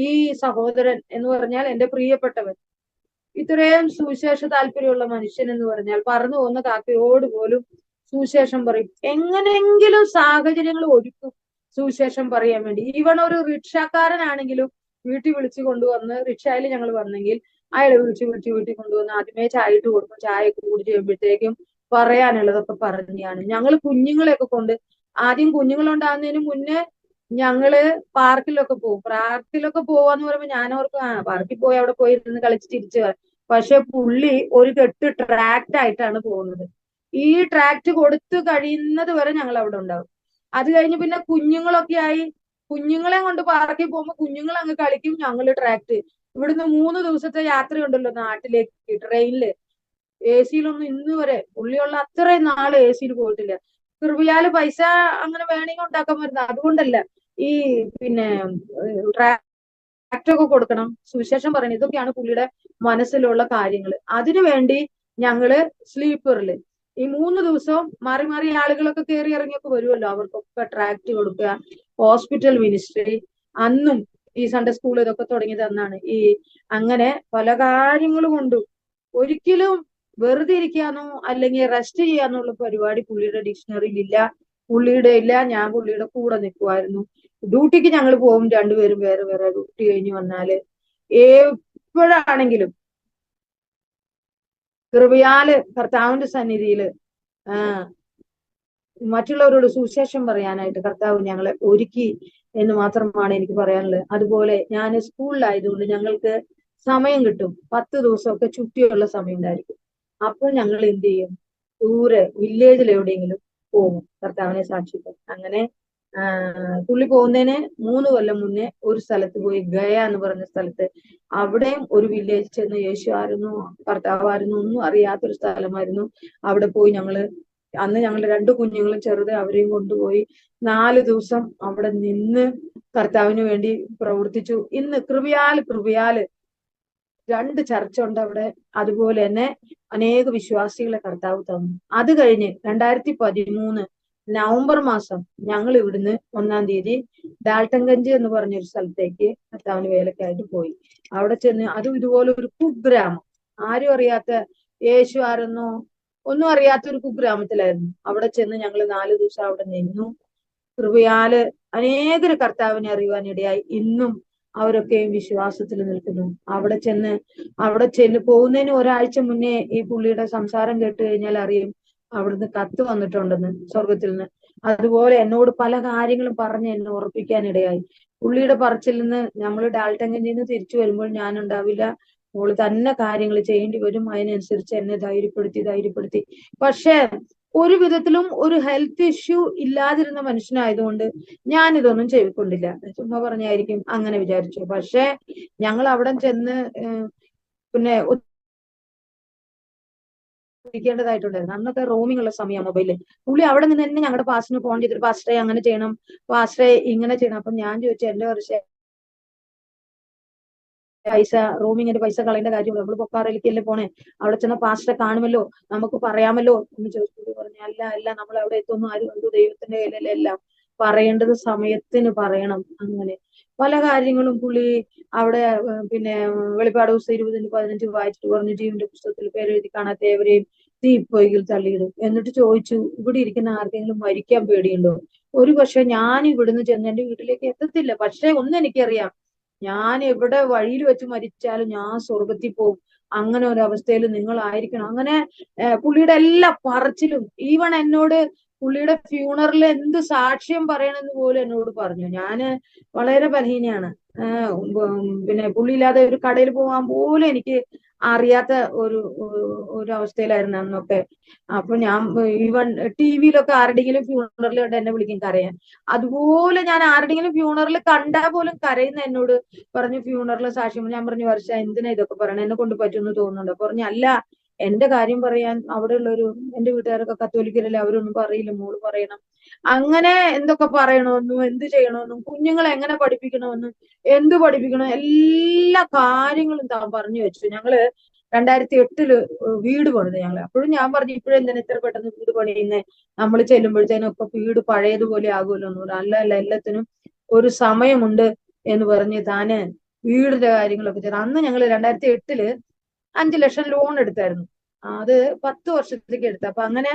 ഈ സഹോദരൻ എന്ന് പറഞ്ഞാൽ എന്റെ പ്രിയപ്പെട്ടവൻ, ഇത്രയും സുവിശേഷ താല്പര്യമുള്ള മനുഷ്യൻ എന്ന് പറഞ്ഞാൽ പറന്നു പോകുന്ന കാക്കയോട് പോലും സുവിശേഷം പറയും. എങ്ങനെയെങ്കിലും സാഹചര്യങ്ങൾ ഒരുക്കും സുവിശേഷം പറയാൻ വേണ്ടി. ഈവൺ ഒരു റിക്ഷക്കാരനാണെങ്കിലും വീട്ടിൽ വിളിച്ചു കൊണ്ടുവന്ന്, റിക്ഷയിൽ ഞങ്ങൾ വന്നെങ്കിൽ അയാളെ വീട്ടിൽ കൊണ്ടുവന്ന് ആദ്യമേ ചായ ഇട്ട് കൊടുക്കും. ചായയൊക്കെ കുടിച്ച് കഴിയുമ്പോഴത്തേക്കും പറയാനുള്ളതൊക്കെ പറഞ്ഞാണ്. ഞങ്ങൾ കുഞ്ഞുങ്ങളെയൊക്കെ കൊണ്ട്, ആദ്യം കുഞ്ഞുങ്ങളുണ്ടാകുന്നതിന് മുന്നേ ഞങ്ങള് പാർക്കിലൊക്കെ പോകും. പാർക്കിലൊക്കെ പോവാന്ന് പറയുമ്പോ ഞാനവർക്ക് പാർക്കിൽ പോയി അവിടെ പോയി ഇരുന്ന് കളിച്ച് തിരിച്ചു വരാം. പക്ഷെ പുള്ളി ഒരു കെട്ട് ട്രാക്ട് ആയിട്ടാണ് പോകുന്നത്. ഈ ട്രാക്ട് കൊടുത്തു കഴിയുന്നത് വരെ ഞങ്ങൾ അവിടെ ഉണ്ടാവും. അത് കഴിഞ്ഞ് പിന്നെ കുഞ്ഞുങ്ങളൊക്കെ ആയി, കുഞ്ഞുങ്ങളെ കൊണ്ട് പാർക്കിൽ പോകുമ്പോൾ കുഞ്ഞുങ്ങൾ അങ്ങ് കളിക്കും, ഞങ്ങള് ട്രാക്ട്. ഇവിടുന്ന് 3 ദിവസത്തെ യാത്രയുണ്ടല്ലോ നാട്ടിലേക്ക് ട്രെയിനില്. AC യിലൊന്നും ഇന്ന് വരെ പുള്ളിയുള്ള അത്രയും നാള് AC യിൽ പോയിട്ടില്ല. കൃപയാല് പൈസ അങ്ങനെ വേണമെങ്കിൽ ഉണ്ടാക്കാൻ പറ്റുന്ന അതുകൊണ്ടല്ല. ഈ പിന്നെ ട്രാക്റ്റ് ഒക്കെ കൊടുക്കണം, സുവിശേഷം പറയണം, ഇതൊക്കെയാണ് പുള്ളിയുടെ മനസ്സിലുള്ള കാര്യങ്ങൾ. അതിനുവേണ്ടി ഞങ്ങള് സ്ലീപ്പറിൽ ഈ 3 ദിവസവും മാറി മാറി ആളുകളൊക്കെ കയറി ഇറങ്ങിയൊക്കെ വരുമല്ലോ, അവർക്കൊക്കെ ട്രാക്റ്റ് കൊടുക്കുക. ഹോസ്പിറ്റൽ മിനിസ്ട്രി അന്നും ഈ സൺഡേ സ്കൂൾ ഇതൊക്കെ തുടങ്ങിയത് അന്നാണ്. ഈ അങ്ങനെ പല കാര്യങ്ങളും കൊണ്ടും ഒരിക്കലും വെറുതെ ഇരിക്കാനോ അല്ലെങ്കിൽ റെസ്റ്റ് ചെയ്യാന്നുള്ള പരിപാടി പുള്ളിയുടെ ഡിക്ഷണറിയിൽ ഇല്ല. പുള്ളിയുടെ ഇല്ല, ഞാൻ പുള്ളിയുടെ കൂടെ നിൽക്കുമായിരുന്നു. ഡ്യൂട്ടിക്ക് ഞങ്ങൾ പോകും, രണ്ടുപേരും വേറെ വേറെ. ഡ്യൂട്ടി കഴിഞ്ഞ് വന്നാല് എപ്പോഴാണെങ്കിലും കൃപയാല് കർത്താവിന്റെ സന്നിധിയില് മറ്റുള്ളവരോട് സുവിശേഷം പറയാനായിട്ട് കർത്താവ് ഞങ്ങളെ ഒരുക്കി എന്ന് മാത്രമാണ് എനിക്ക് പറയാനുള്ളത്. അതുപോലെ ഞാൻ സ്കൂളിലായതുകൊണ്ട് ഞങ്ങൾക്ക് സമയം കിട്ടും, 10 ദിവസമൊക്കെ ചുറ്റിയുള്ള സമയം ഉണ്ടായിരിക്കും. അപ്പോൾ ഞങ്ങൾ എന്ത് ചെയ്യും, ദൂരെ വില്ലേജിൽ എവിടെയെങ്കിലും പോകും കർത്താവിനെ സാക്ഷിക്കാൻ. അങ്ങനെ പുള്ളി പോകുന്നതിന് 3 കൊല്ലം മുന്നേ ഒരു സ്ഥലത്ത് പോയി, ഗയ എന്ന് പറഞ്ഞ സ്ഥലത്ത്. അവിടെയും ഒരു വില്ലേജ് ചെന്ന് യേശു ആയിരുന്നു കർത്താവായിരുന്നു ഒന്നും അറിയാത്തൊരു സ്ഥലമായിരുന്നു. അവിടെ പോയി അന്ന് ഞങ്ങളുടെ 2 കുഞ്ഞുങ്ങളും ചെറുത്, അവരെയും കൊണ്ടുപോയി 4 ദിവസം അവിടെ നിന്ന് കർത്താവിന് വേണ്ടി പ്രവർത്തിച്ചു. ഇന്ന് കൃപയാല് 2 ചർച്ചുണ്ട് അവിടെ. അതുപോലെ തന്നെ അനേക വിശ്വാസികളെ കർത്താവ് തന്നു. അത് കഴിഞ്ഞ് 2013 നവംബർ മാസം ഞങ്ങൾ ഇവിടുന്ന് 1-ാം തീയതി ഡാൽട്ടൻഗഞ്ച് എന്ന് പറഞ്ഞൊരു സ്ഥലത്തേക്ക് കർത്താവിന് വേലക്കായിട്ട് പോയി. അവിടെ ചെന്ന് അതും ഇതുപോലെ ഒരു കുഗ്രാമം, ആരും അറിയാത്ത, യേശു ആരെന്നോ ഒന്നും അറിയാത്ത ഒരു കുഗ്രാമത്തിലായിരുന്നു. അവിടെ ചെന്ന് ഞങ്ങൾ 4 ദിവസം അവിടെ നിന്നു. കൃപയാല് അനേകര് കർത്താവിനെ അറിയുവാനിടയായി. ഇന്നും അവരൊക്കെയും വിശ്വാസത്തിൽ നിൽക്കുന്നു. അവിടെ ചെന്ന് പോകുന്നതിന് ഒരാഴ്ച മുന്നേ ഈ പുള്ളിയുടെ സംസാരം കേട്ട് കഴിഞ്ഞാൽ അറിയും അവിടുന്ന് കത്ത് വന്നിട്ടുണ്ടെന്ന് സ്വർഗത്തിൽ നിന്ന്. അതുപോലെ എന്നോട് പല കാര്യങ്ങളും പറഞ്ഞ് എന്നെ ഉറപ്പിക്കാനിടയായി. പുള്ളിയുടെ പറച്ചിൽ നിന്ന് നമ്മൾ ഡാൽട്ടൻഗഞ്ചിൽ നിന്ന് തിരിച്ചു വരുമ്പോൾ ഞാൻ ഉണ്ടാവില്ല, മോള് തന്നെ കാര്യങ്ങൾ ചെയ്യേണ്ടി വരും. അതിനനുസരിച്ച് എന്നെ ധൈര്യപ്പെടുത്തി. പക്ഷെ ഒരു വിധത്തിലും ഒരു ഹെൽത്ത് ഇഷ്യൂ ഇല്ലാതിരുന്ന മനുഷ്യനായതുകൊണ്ട് ഞാൻ ഇതൊന്നും ചെയ്തുകൊണ്ടില്ല, ചുമ്മാ പറഞ്ഞായിരിക്കും അങ്ങനെ വിചാരിച്ചു. പക്ഷെ ഞങ്ങൾ അവിടെ ചെന്ന് പിന്നെ ഇരിക്കേണ്ടതായിട്ടുണ്ടായിരുന്നു. അന്നൊക്കെ റോമിംഗ് ഉള്ള സമയം മൊബൈലിൽ. പുള്ളി അവിടെ നിന്ന് തന്നെ ഞങ്ങളുടെ പാസ്റ്ററിന് ഫോൺ ചെയ്തിട്ട്, പാസ്റ്ററെ അങ്ങനെ ചെയ്യണം, പാസ്റ്ററെ ഇങ്ങനെ ചെയ്യണം. അപ്പൊ ഞാൻ ചോദിച്ചു, എന്റെ വർഷം റൂമിങ്ങിന്റെ പൈസ കളയേണ്ട കാര്യമുള്ളൂ, നമ്മൾ പൊക്കാറയിലേക്കല്ലേ പോണേ, അവിടെ ചെന്ന പാസ്റ്ററെ കാണുമല്ലോ, നമുക്ക് പറയാമല്ലോ എന്ന് ചോദിച്ചു. പറഞ്ഞു, അല്ല നമ്മൾ അവിടെ എത്തുന്നു, ആരും കണ്ടു, ദൈവത്തിന്റെ കയ്യിലല്ലേ എല്ലാം, പറയേണ്ടത് സമയത്തിന് പറയണം. അങ്ങനെ പല കാര്യങ്ങളും പുള്ളി അവിടെ പിന്നെ വെളിപ്പാട് ദിവസം 20-15 വായിച്ചിട്ട് പറഞ്ഞു, ജീവന്റെ പുസ്തകത്തിൽ പേരെഴുതി കാണാത്ത ഏവരെയും തീപ്പൊയ്യിൽ തള്ളിയിടും. എന്നിട്ട് ചോദിച്ചു, ഇവിടെ ഇരിക്കുന്ന ആർക്കെങ്കിലും മരിക്കാൻ പേടിയുണ്ടോ? ഒരു പക്ഷെ ഞാൻ ഇവിടുന്ന് ചെന്ന് എന്റെ വീട്ടിലേക്ക് എത്തത്തില്ല, പക്ഷെ എനിക്കറിയാം, ഞാൻ എവിടെ വഴിയിൽ വെച്ച് മരിച്ചാലും ഞാൻ സ്വർഗത്തിൽ പോകും. അങ്ങനെ ഒരു അവസ്ഥയിൽ നിങ്ങളായിരിക്കണം. അങ്ങനെ പുള്ളിയുടെ എല്ലാ പറച്ചിലും, ഈവൺ എന്നോട് പുള്ളിയുടെ ഫ്യൂണറിൽ എന്ത് സാക്ഷ്യം പറയണമെന്ന് പോലും എന്നോട് പറഞ്ഞു. ഞാന് വളരെ ബലഹീനയാണ്. പിന്നെ പുള്ളിയില്ലാതെ ഒരു കടയിൽ പോകാൻ പോലും എനിക്ക് അറിയാത്ത ഒരു അവസ്ഥയിലായിരുന്നു അന്നൊക്കെ. അപ്പൊ ഞാൻ ഈവൻ ടിവിയിലൊക്കെ ആരുടെങ്കിലും ഫ്യൂണറിൽ കണ്ട് എന്നെ വിളിക്കും കരയാൻ. അതുപോലെ ഞാൻ ആരുടെങ്കിലും ഫ്യൂണറിൽ കണ്ടാൽ പോലും കരയുന്ന എന്നോട് പറഞ്ഞു, ഫ്യൂണറിൽ സാക്ഷ്യം. ഞാൻ പറഞ്ഞു, വർഷ എന്തിനാ ഇതൊക്കെ പറയണേ, എന്നെ കൊണ്ട് പറ്റുമെന്ന് തോന്നുന്നുണ്ടോ? പറഞ്ഞു, അല്ല, എന്റെ കാര്യം പറയാൻ അവിടെ ഉള്ളൊരു എന്റെ വീട്ടുകാരൊക്കെ കത്തോലിക്കരല്ലേ, അവരൊന്നും പറയില്ല, മോള് പറയണം. അങ്ങനെ എന്തൊക്കെ പറയണമെന്നും എന്ത് ചെയ്യണമെന്നും കുഞ്ഞുങ്ങളെ എങ്ങനെ പഠിപ്പിക്കണമെന്നും എന്ത് പഠിപ്പിക്കണം, എല്ലാ കാര്യങ്ങളും താൻ പറഞ്ഞു വെച്ചു. ഞങ്ങള് 2008 വീട് പണിത് ഞങ്ങള്. അപ്പോഴും ഞാൻ പറഞ്ഞു, ഇപ്പോഴെന്തിനാ ഇത്ര പെട്ടെന്ന് വീട് പണിയുന്നേ, നമ്മൾ ചെല്ലുമ്പോഴത്തേനും ഒക്കെ വീട് പഴയതുപോലെ ആകുമല്ലോ എന്ന് പറഞ്ഞു. അല്ല, എല്ലാത്തിനും ഒരു സമയമുണ്ട് എന്ന് പറഞ്ഞ് താന് വീടിന്റെ കാര്യങ്ങളൊക്കെ ചെയ്തു. അന്ന് ഞങ്ങൾ 2008 5 ലക്ഷം ലോൺ എടുത്തായിരുന്നു. അത് 10 വർഷത്തേക്ക് എടുത്തു. അപ്പൊ അങ്ങനെ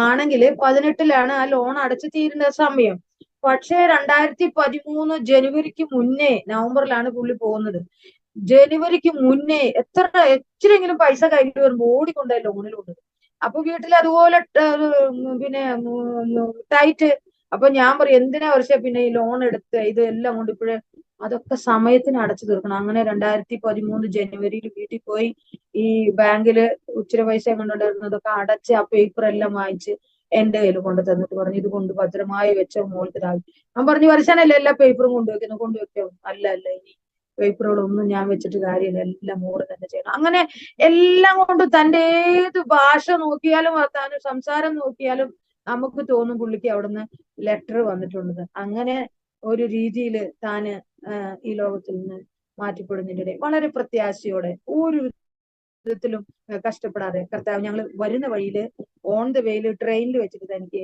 ആണെങ്കിൽ 2018 ആ ലോൺ അടച്ചു തീരുന്ന സമയം. പക്ഷേ 2013 ജനുവരിക്ക് മുന്നേ, നവംബറിലാണ് പുള്ളി പോകുന്നത്, ജനുവരിക്ക് മുന്നേ എത്രയെങ്കിലും പൈസ കയ്യിൽ വരുമ്പോൾ ഓടിക്കൊണ്ടായി ലോണിലുണ്ട്. അപ്പൊ വീട്ടിൽ അതുപോലെ പിന്നെ ടൈറ്റ്. അപ്പൊ ഞാൻ പറയും, എന്തിനാ വർഷം പിന്നെ ഈ ലോൺ എടുത്ത് ഇതെല്ലാം കൊണ്ട് ഇപ്പോഴേ അതൊക്കെ സമയത്തിന് അടച്ചു തീർക്കണം. അങ്ങനെ 2013 ജനുവരിയിൽ വീട്ടിൽ പോയി ഈ ബാങ്കില് ഇച്ചിരി പൈസ കൊണ്ടുണ്ടായിരുന്നതൊക്കെ അടച്ച് ആ പേപ്പർ എല്ലാം വാങ്ങിച്ച് എന്റെ കയ്യിൽ കൊണ്ട് തന്നിട്ട് പറഞ്ഞു, ഇത് കൊണ്ട് ഭദ്രമായി വെച്ച മോൾക്ക് താഴെ. ഞാൻ പറഞ്ഞു, വർഷനല്ലേ എല്ലാ പേപ്പറും കൊണ്ടുവെക്കാം. അല്ല, ഇനി പേപ്പറുകളൊന്നും ഞാൻ വെച്ചിട്ട് കാര്യമില്ല, എല്ലാം മോള് തന്നെ ചെയ്യണം. അങ്ങനെ എല്ലാം കൊണ്ട് തന്റെ ഏത് ഭാഷ നോക്കിയാലും വർത്താനം സംസാരം നോക്കിയാലും നമുക്ക് തോന്നും പുള്ളിക്ക് അവിടുന്ന് ലെറ്റർ വന്നിട്ടുണ്ടെന്ന്. അങ്ങനെ ഒരു രീതിയിൽ താന് ഈ ലോകത്തിൽ നിന്ന് മാറ്റിപ്പെടുന്നതിനിടെ വളരെ പ്രത്യാശയോടെ ഒരു വിധത്തിലും കഷ്ടപ്പെടാതെ കർത്താവ്, ഞങ്ങൾ വരുന്ന വഴിയില് ഓൺ ദ വേയില് ട്രെയിനിൽ വെച്ചിട്ട് തനിക്ക്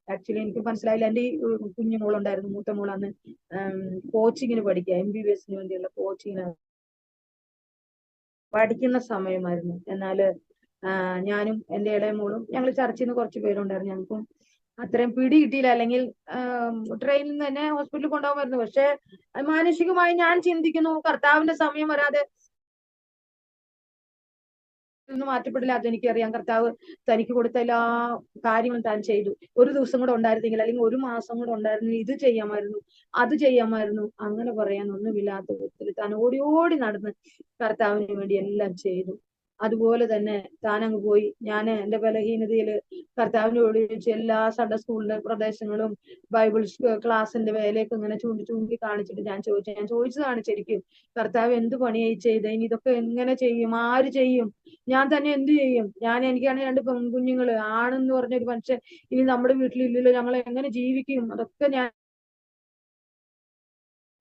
ആക്ച്വലി എനിക്ക് മനസ്സിലായില്ല. എൻ്റെ ഈ കുഞ്ഞു മോളുണ്ടായിരുന്നു, മൂത്ത മോൾ, അന്ന് കോച്ചിങ്ങിന് പഠിക്കുക, MBBS വേണ്ടിയുള്ള കോച്ചിങ്ങിന് പഠിക്കുന്ന സമയമായിരുന്നു. എന്നാല് ഞാനും എൻ്റെ ഇളയ മോളും ഞങ്ങൾ ചർച്ചിൽ നിന്ന് കുറച്ച് പേരുണ്ടായിരുന്നു. ഞങ്ങൾക്കും അത്രയും പിടി കിട്ടിയില്ല, അല്ലെങ്കിൽ ട്രെയിനിൽ നിന്ന് തന്നെ ഹോസ്പിറ്റലിൽ കൊണ്ടുപോകുമായിരുന്നു. പക്ഷെ മാനസികമായി ഞാൻ ചിന്തിക്കുന്നു, കർത്താവിന്റെ സമയം വരാതെ മാറ്റപ്പെടില്ല. അതെനിക്കറിയാം. കർത്താവ് തനിക്ക് കൊടുത്ത എല്ലാ കാര്യങ്ങളും താൻ ചെയ്തു. ഒരു ദിവസം കൂടെ ഉണ്ടായിരുന്നെങ്കിൽ, അല്ലെങ്കിൽ ഒരു മാസം കൂടെ ഉണ്ടായിരുന്നെങ്കിൽ ഇത് ചെയ്യാമായിരുന്നു, അത് ചെയ്യാമായിരുന്നു, അങ്ങനെ പറയാൻ ഒന്നുമില്ലാത്ത വിധത്തിൽ താൻ ഓടി ഓടി നടന്ന് കർത്താവിന് വേണ്ടി എല്ലാം ചെയ്തു. അതുപോലെ തന്നെ താനങ്ങ് പോയി. ഞാൻ എൻ്റെ ബലഹീനതയില് കർത്താവിനോട് ചോദിച്ചു. എല്ലാ സൺഡേ സ്കൂളിന്റെ പ്രദേശങ്ങളും ബൈബിൾ ക്ലാസിന്റെ വേലയൊക്കെ ഇങ്ങനെ ചൂണ്ടി ചൂണ്ടി കാണിച്ചിട്ട് ഞാൻ ചോദിച്ചതാണ് ശരിക്കും, കർത്താവ് എന്ത് പണിയായി ചെയ്ത്, ഇനി ഇതൊക്കെ എങ്ങനെ ചെയ്യും, ആര് ചെയ്യും, ഞാൻ തന്നെ എന്ത് ചെയ്യും, എനിക്കാണെങ്കിൽ 2 പെൺകുഞ്ഞുങ്ങള്, ആണെന്ന് പറഞ്ഞൊരു മനുഷ്യൻ ഇനി നമ്മുടെ വീട്ടിലില്ലല്ലോ, ഞങ്ങൾ എങ്ങനെ ജീവിക്കും, അതൊക്കെ ഞാൻ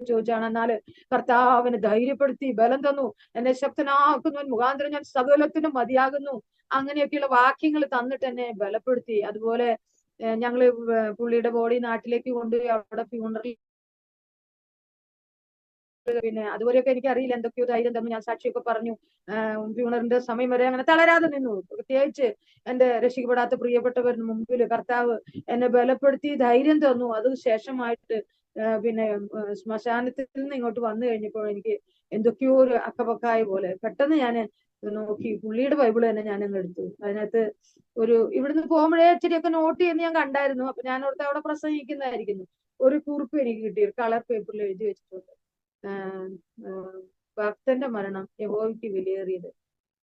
ചോദിച്ചാണ്. എന്നാല് കർത്താവിനെ ധൈര്യപ്പെടുത്തി ബലം തന്നു. എന്നെ ശക്തനാക്കുന്നവൻ മുഖാന്തരം ഞാൻ സകലത്തിനും മതിയാകുന്നു, അങ്ങനെയൊക്കെയുള്ള വാക്യങ്ങൾ തന്നിട്ട് എന്നെ ബലപ്പെടുത്തി. അതുപോലെ ഞങ്ങള് പുള്ളിയുടെ ബോഡി നാട്ടിലേക്ക് കൊണ്ടുപോയി അവിടെ ഫ്യൂണറൽ, പിന്നെ അതുവരെയൊക്കെ എനിക്ക് അറിയില്ല, എന്തൊക്കെയോ ധൈര്യം തന്നു. ഞാൻ സാക്ഷിയൊക്കെ പറഞ്ഞു. ഫ്യൂണറിന്റെ സമയം വരെ അങ്ങനെ തളരാതെ നിന്നു. പ്രത്യേകിച്ച് എന്റെ രക്ഷിക്കപ്പെടാത്ത പ്രിയപ്പെട്ടവരുടെ മുമ്പിൽ കർത്താവ് എന്നെ ബലപ്പെടുത്തി ധൈര്യം തന്നു. അത് ശേഷമായിട്ട് പിന്നെ ശ്മശാനത്തിൽ നിന്ന് ഇങ്ങോട്ട് വന്നു കഴിഞ്ഞപ്പോൾ എനിക്ക് എന്തൊക്കെയോ ഒരു അക്കപക്കായ പോലെ പെട്ടെന്ന് ഞാൻ നോക്കി, പുള്ളിയുടെ ബൈബിള് തന്നെ ഞാൻ അങ്ങ് എടുത്തു. അതിനകത്ത് ഇവിടുന്ന് പോകുമ്പോഴേ ഇച്ചിരിയൊക്കെ നോട്ട് ചെയ്യുന്ന ഞാൻ കണ്ടായിരുന്നു. അപ്പൊ ഞാൻ ഓർത്ത് അവിടെ പ്രസംഗിക്കുന്നതായിരിക്കുന്നു. ഒരു കുറിപ്പ് എനിക്ക് കിട്ടി, ഒരു കളർ പേപ്പറിൽ എഴുതി വെച്ചിട്ടുണ്ട്. ഭക്തന്റെ മരണം യഹോവയ്ക്ക് വിലയേറിയത്,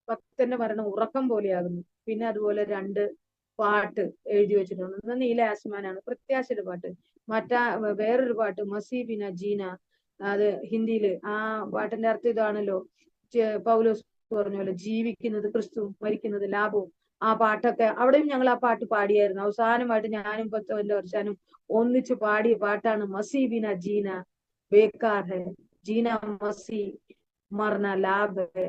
ഭക്തന്റെ മരണം ഉറക്കം പോലെയാകുന്നു. പിന്നെ അതുപോലെ 2 പാട്ട് എഴുതി വെച്ചിട്ടുണ്ട്. ഒന്ന് നീല ആസ്മാനാണ്, പ്രത്യാശയുടെ പാട്ട്. വേറൊരു പാട്ട് മസീബിന ജീന, അത് ഹിന്ദിയില്. ആ പാട്ടിന്റെ അർത്ഥം ഇതാണല്ലോ, പൗലോസ് പറഞ്ഞ പോലെ ജീവിക്കുന്നത് ക്രിസ്തു, മരിക്കുന്നത് ലാഭവും. ആ പാട്ടൊക്കെ അവിടെയും ഞങ്ങൾ ആ പാട്ട് പാടിയായിരുന്നു. അവസാനമായിട്ട് ഞാനും 10 വർഷാനും ഒന്നിച്ച് പാടിയ പാട്ടാണ് മസീബിന ജീന ബേക്കാർ ഹെ, ജീന മസി മർന ലാഭ് ഹെ.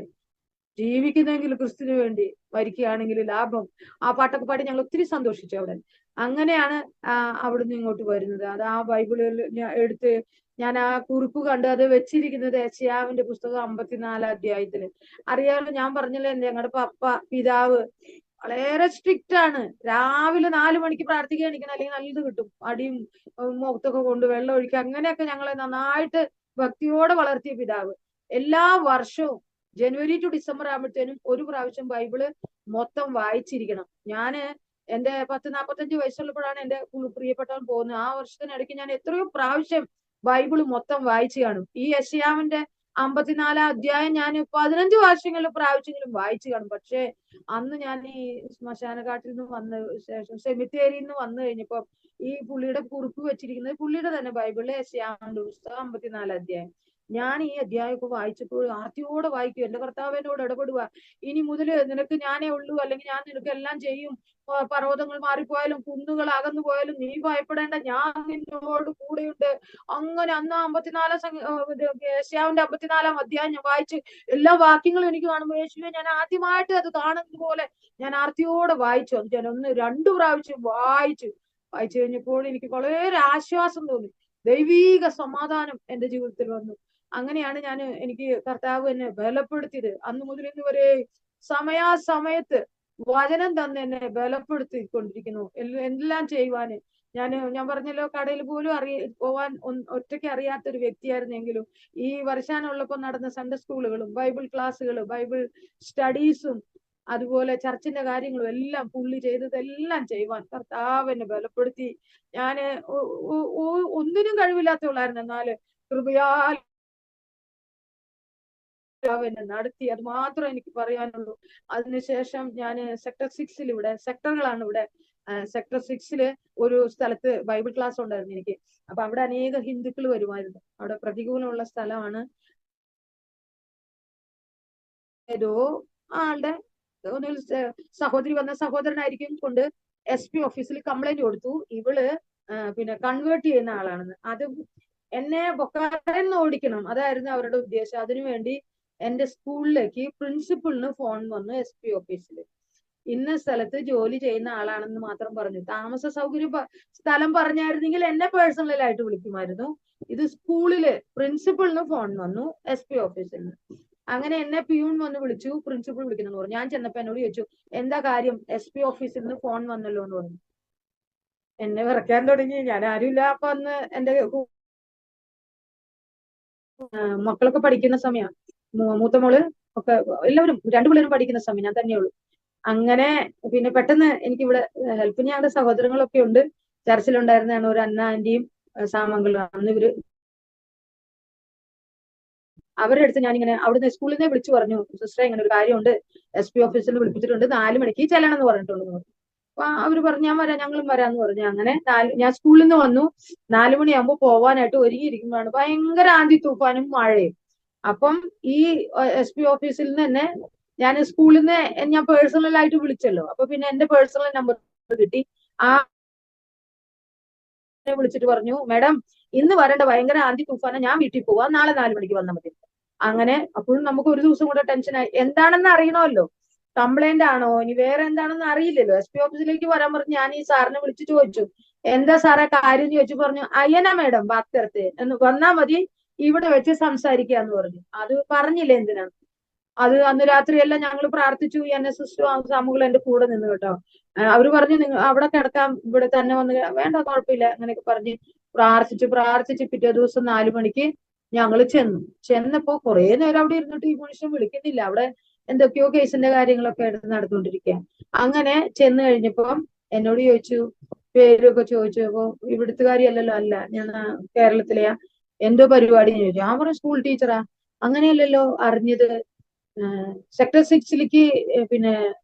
ജീവിക്കുന്നെങ്കിൽ ക്രിസ്തുവിന് വേണ്ടി, മരിക്കുകയാണെങ്കിൽ ലാഭം. ആ പാട്ടൊക്കെ പാടി ഞങ്ങൾ ഒത്തിരി സന്തോഷിച്ചു അവിടെ. അങ്ങനെയാണ് അവിടുന്ന് ഇങ്ങോട്ട് വരുന്നത്. അത് ആ ബൈബിളിൽ എടുത്ത് ഞാൻ ആ കുറിപ്പ് കണ്ട് അത് വെച്ചിരിക്കുന്നത് യെശയ്യാവിന്റെ പുസ്തകം 54 അധ്യായത്തില്. അറിയാമല്ലോ, ഞാൻ പറഞ്ഞല്ലോ, ഞങ്ങളുടെ പിതാവ് വളരെ സ്ട്രിക്റ്റ് ആണ്. രാവിലെ 4 മണിക്ക് പ്രാർത്ഥിക്കാൻ എണീക്കണം, അല്ലെങ്കിൽ നല്ലത് കിട്ടും, അടിയും മുഖത്തൊക്കെ കൊണ്ട് വെള്ളം ഒഴിക്കുക, അങ്ങനെയൊക്കെ ഞങ്ങളെ നന്നായിട്ട് ഭക്തിയോടെ വളർത്തിയ പിതാവ്. എല്ലാ വർഷവും ജനുവരി ടു ഡിസംബർ ആകുമ്പോഴത്തേനും ഒരു പ്രാവശ്യം ബൈബിള് മൊത്തം വായിച്ചിരിക്കണം. ഞാന് എന്റെ 40-45 വയസ്സുള്ളപ്പോഴാണ് എന്റെ പ്രിയപ്പെട്ടവൻ പോകുന്നത്. ആ വർഷത്തിനിടയ്ക്ക് ഞാൻ എത്രയോ പ്രാവശ്യം ബൈബിള് മൊത്തം വായിച്ചു കാണും. ഈ യെശയ്യാവിന്റെ 54 അധ്യായം ഞാൻ 15 പ്രാവശ്യങ്ങളും വായിച്ചു കാണും. പക്ഷെ അന്ന് ഞാൻ ഈ ശ്മശാനഘാട്ടിൽ നിന്ന് വന്ന ശേഷം, സെമിത്തേരിയിൽ നിന്ന് വന്നു കഴിഞ്ഞപ്പോ ഈ പുള്ളിയുടെ കുറിപ്പ് വെച്ചിരിക്കുന്നത് പുള്ളിയുടെ തന്നെ ബൈബിളിലെ യെശയ്യാവിന്റെ പുസ്തകം 54 അധ്യായം. ഞാൻ ഈ അധ്യായമൊക്കെ വായിച്ചപ്പോൾ ആർത്തിയോടെ വായിക്കും. എന്റെ കർത്താവ് എന്നോട് ഇടപെടുക, ഇനി മുതല് നിനക്ക് ഞാനേ ഉള്ളൂ, അല്ലെങ്കിൽ ഞാൻ നിനക്ക് എല്ലാം ചെയ്യും, പർവ്വതങ്ങൾ മാറിപ്പോയാലും കുന്നുകൾ അകന്നു പോയാലും നീ ഭയപ്പെടേണ്ട, ഞാൻ നിന്നോട് കൂടെയുണ്ട്. അങ്ങനെ അന്ന് 54 അധ്യായം ഞാൻ വായിച്ച് എല്ലാ വാക്യങ്ങളും എനിക്ക് കാണുമ്പോൾ യേശുവെ, ഞാൻ ആദ്യമായിട്ട് അത് കാണുന്നത് പോലെ ഞാൻ ആർത്തിയോടെ വായിച്ചു. അത് ഞാൻ 1-2 പ്രാവശ്യം വായിച്ചു കഴിഞ്ഞപ്പോൾ എനിക്ക് വളരെ ആശ്വാസം തോന്നി. ദൈവീക സമാധാനം എന്റെ ജീവിതത്തിൽ വന്നു. അങ്ങനെയാണ് എനിക്ക് കർത്താവ് എന്നെ ബലപ്പെടുത്തിയത്. അന്ന് മുതൽ ഇന്ന് വരെ സമയാസമയത്ത് വചനം തന്നെ എന്നെ ബലപ്പെടുത്തിക്കൊണ്ടിരിക്കുന്നു. എല്ലാം ചെയ്യുവാന്. ഞാൻ പറഞ്ഞല്ലോ, കടയിൽ പോലും പോവാൻ ഒറ്റയ്ക്ക് അറിയാത്തൊരു വ്യക്തിയായിരുന്നെങ്കിലും ഈ വർഷാനുള്ളപ്പോൾ നടന്ന സൺഡേ സ്കൂളുകളും ബൈബിൾ ക്ലാസ്സുകളും ബൈബിൾ സ്റ്റഡീസും അതുപോലെ ചർച്ചിന്റെ കാര്യങ്ങളും എല്ലാം പുള്ളി ചെയ്തതെല്ലാം ചെയ്യുവാൻ കർത്താവ് എന്നെ ബലപ്പെടുത്തി. ഒന്നിനും കഴിവില്ലാത്തവളായിരുന്നു, എന്നാല് കൃപയാൽ എന്നെ നടത്തി. അത് മാത്രമേ എനിക്ക് പറയാനുള്ളൂ. അതിനുശേഷം ഞാൻ സെക്ടർ 6 ഇവിടെ സെക്ടറുകളാണ് ഇവിടെ. സെക്ടർ 6 ഒരു സ്ഥലത്ത് ബൈബിൾ ക്ലാസ് ഉണ്ടായിരുന്നു എനിക്ക്. അപ്പൊ അവിടെ അനേക ഹിന്ദുക്കൾ വരുമായിരുന്നു. അവിടെ പ്രതികൂലമുള്ള സ്ഥലമാണ്. ഏതോ ആളുടെ ഒന്നുകിൽ സഹോദരി വന്ന സഹോദരനായിരിക്കും കൊണ്ട് SP ഓഫീസിൽ കംപ്ലൈന്റ് കൊടുത്തു. ഇവള് പിന്നെ കൺവേർട്ട് ചെയ്യുന്ന ആളാണെന്ന്. അത് എന്നെ ബൊക്കാരെന്ന് ഓടിക്കണം, അതായിരുന്നു അവരുടെ ഉദ്ദേശം. അതിനുവേണ്ടി എന്റെ സ്കൂളിലേക്ക് പ്രിൻസിപ്പളിന് ഫോൺ വന്നു. SP ഓഫീസിൽ ഇന്ന സ്ഥലത്ത് ജോലി ചെയ്യുന്ന ആളാണെന്ന് മാത്രം പറഞ്ഞു. താമസ സൗകര്യം സ്ഥലം പറഞ്ഞായിരുന്നെങ്കിൽ എന്നെ പേഴ്സണലായിട്ട് വിളിക്കുമായിരുന്നു. ഇത് സ്കൂളില് പ്രിൻസിപ്പളിന് ഫോൺ വന്നു SP ഓഫീസിൽ നിന്ന്. അങ്ങനെ എന്നെ പ്യൂൺ വന്ന് വിളിച്ചു, പ്രിൻസിപ്പൾ വിളിക്കുന്നു പറഞ്ഞു. ഞാൻ ചെന്നപ്പോ എന്നോട് ചോദിച്ചു, എന്താ കാര്യം? SP ഓഫീസിൽ നിന്ന് ഫോൺ വന്നല്ലോ എന്ന് പറഞ്ഞു. എന്നെ വിറയ്ക്കാൻ തുടങ്ങി. ഞാൻ ആരുമില്ല. അപ്പൊ അന്ന് എന്റെ മക്കളൊക്കെ പഠിക്കുന്ന സമയം, മൂത്ത മോള് ഒക്കെ എല്ലാവരും 2 പിള്ളേരും പഠിക്കുന്ന സമയം, ഞാൻ തന്നെയുള്ളൂ. അങ്ങനെ പിന്നെ പെട്ടെന്ന് എനിക്ക് ഇവിടെ ഹെൽപ്പിന് ഞങ്ങളുടെ സഹോദരങ്ങളൊക്കെ ഉണ്ട്. ചർച്ചിലുണ്ടായിരുന്നതാണ് ഒരു അന്ന ആന്റിയും സാമംഗളും. അന്ന് ഇവര് അവരുടെ അടുത്ത് ഞാനിങ്ങനെ അവിടുന്ന് സ്കൂളിൽ നിന്ന് വിളിച്ചു പറഞ്ഞു, സിസ്റ്ററെ ഇങ്ങനെ ഒരു കാര്യമുണ്ട്, SP ഓഫീസിൽ വിളിപ്പിച്ചിട്ടുണ്ട്, 4 മണിക്ക് ചെല്ലണം എന്ന് പറഞ്ഞിട്ടുണ്ട്. അപ്പൊ അവര് പറഞ്ഞു ഞാൻ വരാം, ഞങ്ങളും വരാന്ന് പറഞ്ഞു. അങ്ങനെ ഞാൻ സ്കൂളിൽ നിന്ന് വന്നു. 4 മണിയാകുമ്പോൾ പോവാനായിട്ട് ഒരുങ്ങിയിരിക്കുമ്പോഴാണ് ഭയങ്കര ആന്തി തൂഫാനും മഴയും. അപ്പം ഈ SP ഓഫീസിൽ നിന്ന് തന്നെ ഞാൻ സ്കൂളിൽ നിന്ന് ഞാൻ പേഴ്സണലായിട്ട് വിളിച്ചല്ലോ. അപ്പൊ പിന്നെ എന്റെ പേഴ്സണൽ നമ്പർ കിട്ടി. ആ വിളിച്ചിട്ട് പറഞ്ഞു, മാഡം ഇന്ന് വരേണ്ട, ഭയങ്കര ആന്തി തൂഫാന, ഞാൻ വീട്ടിൽ പോവാ, നാളെ 4 മണിക്ക് വന്നാൽ മതി. അങ്ങനെ അപ്പോഴും നമുക്ക് ഒരു ദിവസം കൂടെ ടെൻഷനായി. എന്താണെന്ന് അറിയണമല്ലോ, കംപ്ലൈന്റ് ആണോ ഇനി വേറെ എന്താണെന്ന് അറിയില്ലല്ലോ. SP ഓഫീസിലേക്ക് വരാൻ പറഞ്ഞു. ഞാൻ ഈ സാറിനെ വിളിച്ചു ചോദിച്ചു, എന്താ സാറേ കാര്യം ചോദിച്ചു. പറഞ്ഞു, അയ്യന മാഡം ബാത്തരത്തെ എന്ന് വന്നാ മതി, ഇവിടെ വെച്ച് സംസാരിക്കാന്ന് പറഞ്ഞു. അത് പറഞ്ഞില്ല എന്തിനാണ്. അത് അന്ന് രാത്രിയെല്ലാം ഞങ്ങൾ പ്രാർത്ഥിച്ചു. NSS സാമുകൾ എന്റെ കൂടെ നിന്ന് കേട്ടോ. അവര് പറഞ്ഞു നിങ്ങൾ അവിടെ കിടക്കാം, ഇവിടെ തന്നെ വന്ന് വേണ്ട, കുഴപ്പമില്ല, അങ്ങനെയൊക്കെ പറഞ്ഞ് പ്രാർത്ഥിച്ച് പിറ്റേ ദിവസം 4 മണിക്ക് ഞങ്ങൾ ചെന്നപ്പോ കുറെ നേരം അവിടെ ഇരുന്നിട്ട് ഈ മനുഷ്യൻ വിളിക്കുന്നില്ല. അവിടെ എന്തൊക്കെയോ കേസിന്റെ കാര്യങ്ങളൊക്കെ എടുത്ത് നടന്നുകൊണ്ടിരിക്കുക. അങ്ങനെ ചെന്ന് കഴിഞ്ഞപ്പോ എന്നോട് ചോദിച്ചു, പേരൊക്കെ ചോദിച്ചു. അപ്പൊ ഇവിടുത്തുകാരിയല്ലല്ലോ. അല്ല, ഞാൻ കേരളത്തിലെയാ, എന്തോ പരിപാടി ചോദിച്ചു. ഞാൻ പറഞ്ഞു സ്കൂൾ ടീച്ചറാ. അങ്ങനെയല്ലല്ലോ അറിഞ്ഞത്, സെക്ടർ 6ലേക്ക് പിന്നെ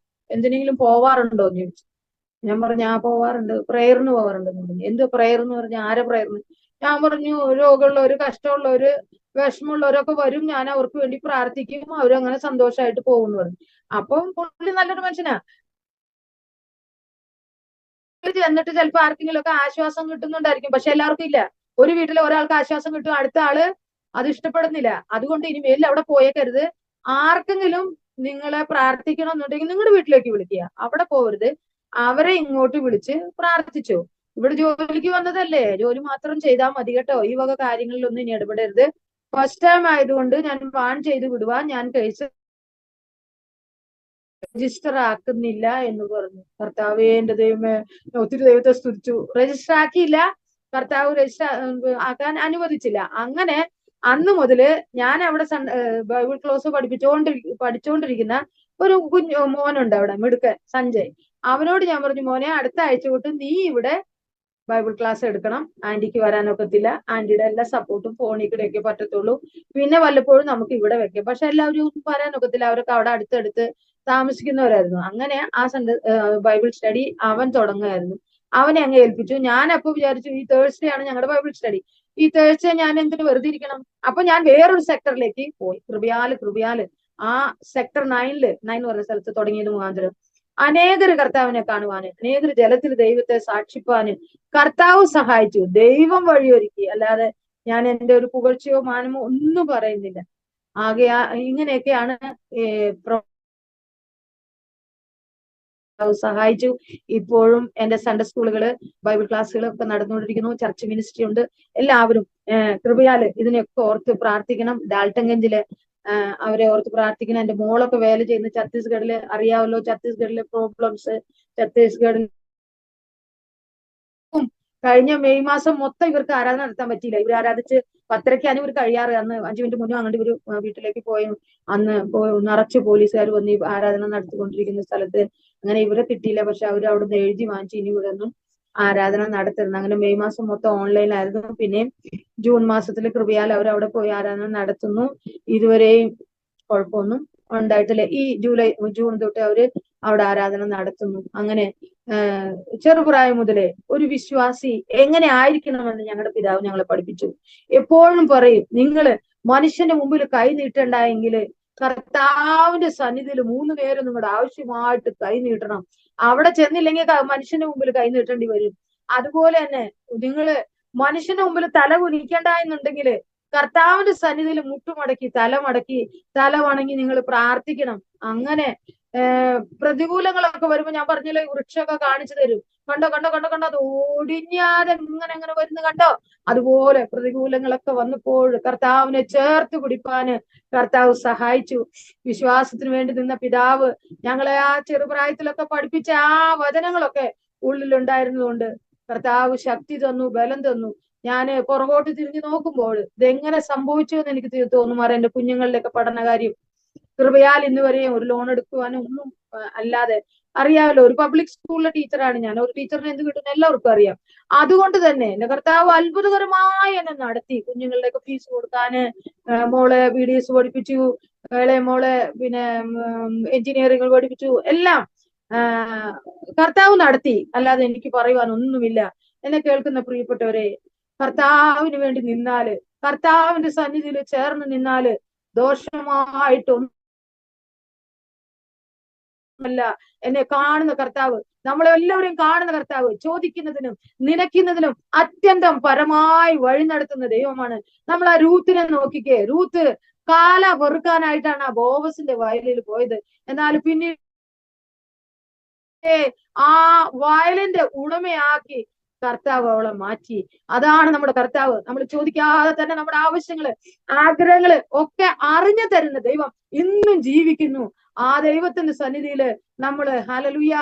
എന്തിനെങ്കിലും പോവാറുണ്ടോ എന്ന് ചോദിച്ചു. ഞാൻ പറഞ്ഞു ഞാൻ പോവാറുണ്ട്, പ്രേയറിന് പോവാറുണ്ടെന്ന് പറഞ്ഞു. എന്ത് പ്രേയർ എന്ന് പറഞ്ഞു, ആരെ പ്രേയറിന്? ഞാൻ പറഞ്ഞു രോഗമുള്ളവര്, കഷ്ടമുള്ളവര്, വിഷമമുള്ളവരൊക്കെ വരും, ഞാൻ അവർക്ക് വേണ്ടി പ്രാർത്ഥിക്കും, അവരങ്ങനെ സന്തോഷമായിട്ട് പോകുന്നു പറഞ്ഞു. അപ്പം പുള്ളി നല്ലൊരു മനുഷ്യനാ. എന്നിട്ട് ചിലപ്പോ ആർക്കെങ്കിലും ഒക്കെ ആശ്വാസം കിട്ടുന്നുണ്ടായിരിക്കും, പക്ഷെ എല്ലാവർക്കും ഇല്ല. ഒരു വീട്ടിലെ ഒരാൾക്ക് ആശ്വാസം കിട്ടും, അടുത്ത ആള് അത് ഇഷ്ടപ്പെടുന്നില്ല. അതുകൊണ്ട് ഇനി മേലിൽ അവിടെ പോയേക്കരുത്. ആർക്കെങ്കിലും നിങ്ങളെ പ്രാർത്ഥിക്കണമെന്നുണ്ടെങ്കിൽ നിങ്ങളുടെ വീട്ടിലേക്ക് വിളിക്കുക, അവിടെ പോകരുത്. അവരെ ഇങ്ങോട്ട് വിളിച്ച് പ്രാർത്ഥിച്ചോ. ഇവിടെ ജോലിക്ക് വന്നതല്ലേ, ജോലി മാത്രം ചെയ്താൽ മതി കേട്ടോ, ഈ വക കാര്യങ്ങളിലൊന്നും ഇനി ഇടപെടരുത്. ഫസ്റ്റ് ടൈം ആയതുകൊണ്ട് ഞാൻ വാൺ ചെയ്ത് വിടുവാ, ഞാൻ കേസ് രജിസ്റ്റർ ആക്കുന്നില്ല എന്ന് പറഞ്ഞു. കർത്താവേ എന്റെ ദൈവമേ, ഒത്തിരി ദൈവത്തെ സ്തുതിച്ചു. രജിസ്റ്റർ ആക്കിയില്ല, കർത്താവ് രജിസ്റ്റർ അനുവദിച്ചില്ല. അങ്ങനെ അന്ന് മുതല് ഞാൻ അവിടെ ബൈബിൾ ക്ലാസ് പഠിച്ചുകൊണ്ടിരിക്കുന്ന ഒരു മോനുണ്ട് അവിടെ, മിടുക്കൻ സഞ്ജയ്. അവനോട് ഞാൻ പറഞ്ഞു, മോനെ അടുത്ത ആഴ്ച തൊട്ട് നീ ഇവിടെ ബൈബിൾ ക്ലാസ് എടുക്കണം. ആന്റിക്ക് വരാനൊക്കത്തില്ല, ആന്റിയുടെ എല്ലാ സപ്പോർട്ടും ഫോണിൽ കൂടെയൊക്കെ പറ്റത്തുള്ളൂ, പിന്നെ വല്ലപ്പോഴും നമുക്ക് ഇവിടെ വെക്കാം. പക്ഷെ എല്ലാവരും വരാനൊക്കത്തില്ല, അവരൊക്കെ അവിടെ അടുത്തടുത്ത് താമസിക്കുന്നവരായിരുന്നു. അങ്ങനെ ആ ബൈബിൾ സ്റ്റഡി അവൻ തുടങ്ങുമായിരുന്നു. അവനെ അങ്ങ് ഏൽപ്പിച്ചു. ഞാൻ അപ്പൊ വിചാരിച്ചു ഈ തേഴ്സ്ഡേ ആണ് ഞങ്ങളുടെ ബൈബിൾ സ്റ്റഡി, ഈ തേഴ്സ്ഡേ ഞാൻ എന്തിനു വെറുതെ ഇരിക്കണം. അപ്പൊ ഞാൻ വേറൊരു സെക്ടറിലേക്ക് പോയി. കൃപയാല് ആ സെക്ടർ 9 പറഞ്ഞ സ്ഥലത്ത് തുടങ്ങിയത് മുഖാന്തരം അനേകര് കർത്താവിനെ കാണുവാന്, അനേകര് ജലത്തിൽ ദൈവത്തെ സാക്ഷിപ്പാന് കർത്താവ് സഹായിച്ചു. ദൈവം വഴിയൊരുക്കി. അല്ലാതെ ഞാൻ എന്റെ ഒരു പുകഴ്ചയോ മാനമോ ഒന്നും പറയുന്നില്ല. ആകെ ഇങ്ങനെയൊക്കെയാണ് സഹായിച്ചു. ഇപ്പോഴും എന്റെ സൺഡേ സ്കൂളുകള്, ബൈബിൾ ക്ലാസ്സുകളൊക്കെ നടന്നുകൊണ്ടിരിക്കുന്നു. ചർച്ച് മിനിസ്ട്രി ഉണ്ട്. എല്ലാവരും കൃപയാല് ഇതിനെയൊക്കെ ഓർത്ത് പ്രാർത്ഥിക്കണം. ഡാൽട്ടൻഗഞ്ചില് അവരെ ഓർത്ത് പ്രാർത്ഥിക്കണം. എന്റെ മോളൊക്കെ വേല ചെയ്യുന്ന ഛത്തീസ്ഗഡില്, അറിയാമല്ലോ ഛത്തീസ്ഗഡിലെ പ്രോബ്ലംസ്. ഛത്തീസ്ഗഡിൽ കഴിഞ്ഞ മെയ് മാസം മൊത്തം ഇവർക്ക് ആരാധന നടത്താൻ പറ്റിയില്ല. ഇവർ ആരാധിച്ച് 10:30 ഇവർ കഴിയാറ്. അന്ന് 5 മിനിറ്റ് മുന്നേ അങ്ങോട്ട് ഇവർ വീട്ടിലേക്ക് പോയി. അന്ന് നിറച്ച് പോലീസുകാർ വന്ന് ആരാധന നടത്തിക്കൊണ്ടിരിക്കുന്ന സ്ഥലത്ത് അങ്ങനെ ഇവരെ കിട്ടിയില്ല. പക്ഷെ അവർ അവിടുന്ന് എഴുതി വാങ്ങിച്ചു ഇനി ഇവിടെ ഒന്നും ആരാധന നടത്തരുത്. അങ്ങനെ മെയ് മാസം മൊത്തം ഓൺലൈനായിരുന്നു. പിന്നെയും ജൂൺ മാസത്തിൽ കൃപയാൽ അവർ അവിടെ പോയി ആരാധന നടത്തുന്നു. ഇതുവരെയും കുഴപ്പമൊന്നും ഉണ്ടായിട്ടില്ല. ഈ ജൂൺ തൊട്ട് അവര് അവിടെ ആരാധന നടത്തുന്നു. അങ്ങനെ ചെറുപ്രായം മുതലേ ഒരു വിശ്വാസി എങ്ങനെ ആയിരിക്കണമെന്ന് ഞങ്ങളുടെ പിതാവ് ഞങ്ങളെ പഠിപ്പിച്ചു. എപ്പോഴും പറയും, നിങ്ങള് മനുഷ്യന്റെ മുമ്പിൽ കൈ നീട്ടണ്ടായെങ്കിൽ കർത്താവിന്റെ സന്നിധിയിൽ 3 നേരം നിങ്ങളുടെ ആവശ്യമായിട്ട് കൈ നീട്ടണം. അവിടെ ചെന്നില്ലെങ്കിൽ മനുഷ്യന്റെ മുമ്പിൽ കൈ നീട്ടേണ്ടി വരും. അതുപോലെ തന്നെ നിങ്ങള് മനുഷ്യന്റെ മുമ്പിൽ തല കുനിക്കണ്ട എന്നുണ്ടെങ്കിൽ കർത്താവിന്റെ സന്നിധിയിൽ മുട്ടുമടക്കി തല വണങ്ങി നിങ്ങൾ പ്രാർത്ഥിക്കണം. അങ്ങനെ പ്രതികൂലങ്ങളൊക്കെ വരുമ്പോ ഞാൻ പറഞ്ഞല്ലോ, വൃക്ഷമൊക്കെ കാണിച്ചു തരും. കണ്ടോ കണ്ടോ കണ്ടോ കണ്ടോ, അത് ഒടിഞ്ഞാതെ ഇങ്ങനെ വരുന്നു കണ്ടോ. അതുപോലെ പ്രതികൂലങ്ങളൊക്കെ വന്നപ്പോൾ കർത്താവിനെ ചേർത്ത് പിടിപ്പാന് കർത്താവ് സഹായിച്ചു. വിശ്വാസത്തിന് വേണ്ടി നിന്ന പിതാവ് ഞങ്ങളെ ആ ചെറുപ്രായത്തിലൊക്കെ പഠിപ്പിച്ച ആ വചനങ്ങളൊക്കെ ഉള്ളിലുണ്ടായിരുന്നതുകൊണ്ട് കർത്താവ് ശക്തി തന്നു, ബലം തന്നു. ഞാന് പുറകോട്ട് തിരിഞ്ഞു നോക്കുമ്പോൾ ഇതെങ്ങനെ സംഭവിച്ചു എന്ന് എനിക്ക് തോന്നുമാറ് എന്റെ കുഞ്ഞുങ്ങളുടെയൊക്കെ പഠനകാര്യം കൃപയാൽ ഇന്ന് വരെയും ഒരു ലോൺ എടുക്കുവാനും ഒന്നും അല്ലാതെ, അറിയാമല്ലോ, ഒരു പബ്ലിക് സ്കൂളിലെ ടീച്ചറാണ് ഞാൻ. ഒരു ടീച്ചറിന് എന്ത് കിട്ടുന്ന എല്ലാവർക്കും അറിയാം. അതുകൊണ്ട് തന്നെ എന്റെ കർത്താവ് അത്ഭുതകരമായി എന്നെ നടത്തി. കുഞ്ഞുങ്ങളുടെയൊക്കെ ഫീസ് കൊടുക്കാന് മോളെ BDS പഠിപ്പിച്ചു, ഇളയ മോളെ പിന്നെ എഞ്ചിനീയറിംഗ് പഠിപ്പിച്ചു, എല്ലാം കർത്താവ് നടത്തി. അല്ലാതെ എനിക്ക് പറയുവാൻ ഒന്നുമില്ല. എന്നെ കേൾക്കുന്ന പ്രിയപ്പെട്ടവരെ, കർത്താവിന് വേണ്ടി നിന്നാല്, കർത്താവിന്റെ സന്നിധിയിൽ ചേർന്ന് നിന്നാല് ദോഷമായിട്ടൊന്നും അല്ല. എന്നെ കാണുന്ന കർത്താവ്, നമ്മളെല്ലാവരെയും കാണുന്ന കർത്താവ്, ചോദിക്കുന്നതിനും നനയ്ക്കുന്നതിനും അത്യന്തം പരമായി വഴി നടത്തുന്ന ദൈവമാണ്. നമ്മൾ ആ രൂത്തിനെ നോക്കിക്കേ. രൂത്ത് കാല വെറുക്കാനായിട്ടാണ് ആ ബോവസിന്റെ വയലിൽ പോയത്. എന്നാൽ പിന്നീട് ആ വയലിന്റെ ഉടമയാക്കി കർത്താവ് അവളെ മാറ്റി. അതാണ് നമ്മുടെ കർത്താവ്. നമ്മൾ ചോദിക്കാതെ തന്നെ നമ്മുടെ ആവശ്യങ്ങള്, ആഗ്രഹങ്ങള് ഒക്കെ അറിഞ്ഞു തരുന്ന ദൈവം ഇന്നും ജീവിക്കുന്നു. ആ ദൈവത്തിന്റെ സന്നിധിയില് നമ്മള് ഹല്ലേലൂയ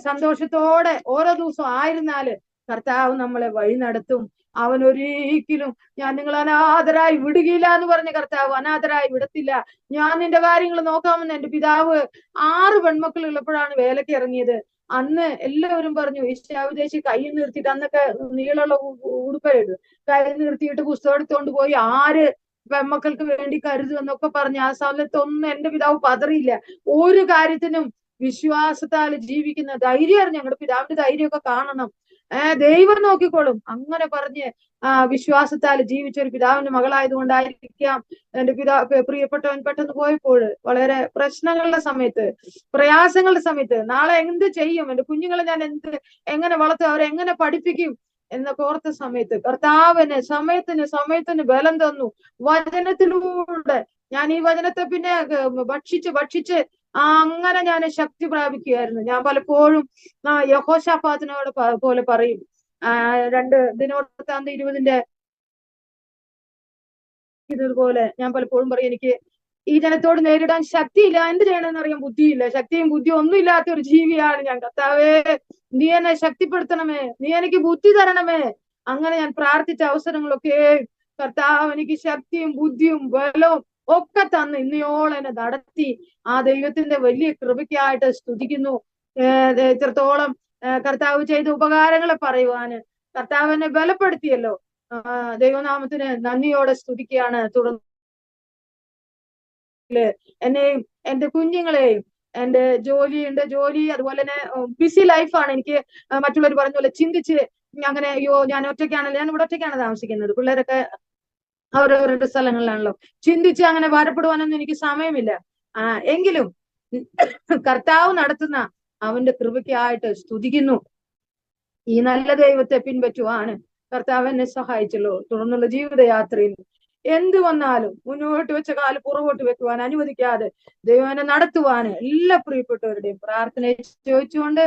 സന്തോഷത്തോടെ ഓരോ ദിവസം ആയിരുന്നാല് കർത്താവ് നമ്മളെ വഴി നടത്തും. അവൻ ഒരിക്കലും ഞാൻ നിങ്ങൾ അനാഥരായി വിടുകയില്ല എന്ന് പറഞ്ഞ കർത്താവ് അനാഥരായി വിടത്തില്ല. ഞാൻ നിന്റെ കാര്യങ്ങൾ നോക്കാമെന്ന് എന്റെ പിതാവ് 6 പെൺമക്കൾ ഉള്ളപ്പോഴാണ് വേലയ്ക്ക് ഇറങ്ങിയത്. അന്ന് എല്ലാവരും പറഞ്ഞു ഈശാവിദേശി കൈ നിർത്തിയിട്ട്, അന്നൊക്കെ നീളമുള്ള ഉടുപ്പയിടും, കൈ നിർത്തിയിട്ട് പുസ്തകം എടുത്തോണ്ട് പോയി ആര് പെൺമക്കൾക്ക് വേണ്ടി കരുതുമെന്നൊക്കെ പറഞ്ഞ് ആ സമയത്തൊന്നും എന്റെ പിതാവ് പതറിയില്ല. ഒരു കാര്യത്തിനും വിശ്വാസത്താൽ ജീവിക്കുന്ന ധൈര്യമാണ്. ഞങ്ങളുടെ പിതാവിന്റെ ധൈര്യമൊക്കെ കാണണം. ദൈവം നോക്കിക്കോളും അങ്ങനെ പറഞ്ഞ് വിശ്വാസത്താൽ ജീവിച്ച ഒരു പിതാവിന്റെ മകളായതുകൊണ്ടായിരിക്കാം എന്റെ പ്രിയപ്പെട്ടവൻ പെട്ടെന്ന് പോയപ്പോൾ വളരെ പ്രശ്നങ്ങളുടെ സമയത്ത്, പ്രയാസങ്ങളുടെ സമയത്ത്, നാളെ എന്ത് ചെയ്യും, എന്റെ കുഞ്ഞുങ്ങളെ ഞാൻ എങ്ങനെ വളർത്തും, അവരെ എങ്ങനെ പഠിപ്പിക്കും എന്നൊക്കെ ഓർത്ത സമയത്ത് കർത്താവിന് സമയത്തിന് ബലം തന്നു. വചനത്തിലൂടെ ഞാൻ ഈ വചനത്തെ പിന്നെ ഭക്ഷിച്ച് അങ്ങനെ ഞാൻ ശക്തി പ്രാപിക്കുകയായിരുന്നു. ഞാൻ പലപ്പോഴും യഹോശാഫാത്തിനോട് പോലെ പറയും, 2 ദിനവൃത്താന്തം 20 ഇതുപോലെ ഞാൻ പലപ്പോഴും പറയും, എനിക്ക് ഈ ജനത്തോട് നേരിടാൻ ശക്തിയില്ല, എന്ത് ചെയ്യണമെന്ന് അറിയാൻ ബുദ്ധിയില്ല. ശക്തിയും ബുദ്ധിയും ഒന്നും ഇല്ലാത്ത ഒരു ജീവിയാണ് ഞാൻ. കർത്താവേ, നീ എന്നെ ശക്തിപ്പെടുത്തണമേ, നീ എനിക്ക് ബുദ്ധി തരണമേ. അങ്ങനെ ഞാൻ പ്രാർത്ഥിച്ച അവസരങ്ങളൊക്കെ കർത്താവ് എനിക്ക് ശക്തിയും ബുദ്ധിയും ബലവും ഒക്കെ തന്ന് ഇന്നയോളം എന്നെ നടത്തി. ആ ദൈവത്തിന്റെ വലിയ കൃപയ്ക്കായിട്ട് സ്തുതിക്കുന്നു. ഇത്രത്തോളം കർത്താവ് ചെയ്ത ഉപകാരങ്ങളെ പറയുവാന് കർത്താവ് എന്നെ ബലപ്പെടുത്തിയല്ലോ. ദൈവനാമത്തിന് നന്ദിയോടെ സ്തുതിക്കുകയാണ്. തുടർന്ന് എന്നെയും എന്റെ കുഞ്ഞുങ്ങളെയും, എന്റെ ജോലി അതുപോലെ തന്നെ ബിസി ലൈഫാണ് എനിക്ക്. മറ്റുള്ളവർ പറഞ്ഞ പോലെ ചിന്തിച്ച് അങ്ങനെ അയ്യോ ഞാൻ ഒറ്റയ്ക്കാണല്ലോ, ഞാൻ ഇവിടെ ഒറ്റയ്ക്കാണ് താമസിക്കുന്നത്, പിള്ളേരൊക്കെ അവരവരുടെ സ്ഥലങ്ങളിലാണല്ലോ, ചിന്തിച്ച് അങ്ങനെ ഭാരപ്പെടുവാനൊന്നും എനിക്ക് സമയമില്ല. എങ്കിലും കർത്താവ് നടത്തുന്ന അവന്റെ കൃപയ്ക്കായിട്ട് സ്തുതിക്കുന്നു. ഈ നല്ല ദൈവത്തെ പിൻപറ്റുവാണ് കർത്താവ് എന്നെ സഹായിച്ചല്ലോ. തുടർന്നുള്ള ജീവിതയാത്രയിൽ എന്ത് വന്നാലും മുന്നോട്ട് വെച്ച കാല് പുറകോട്ട് വെക്കുവാൻ അനുവദിക്കാതെ ദൈവം എന്നെ നടത്തുവാന് എല്ലാ പ്രിയപ്പെട്ടവരുടെയും പ്രാർത്ഥന ചോദിച്ചുകൊണ്ട്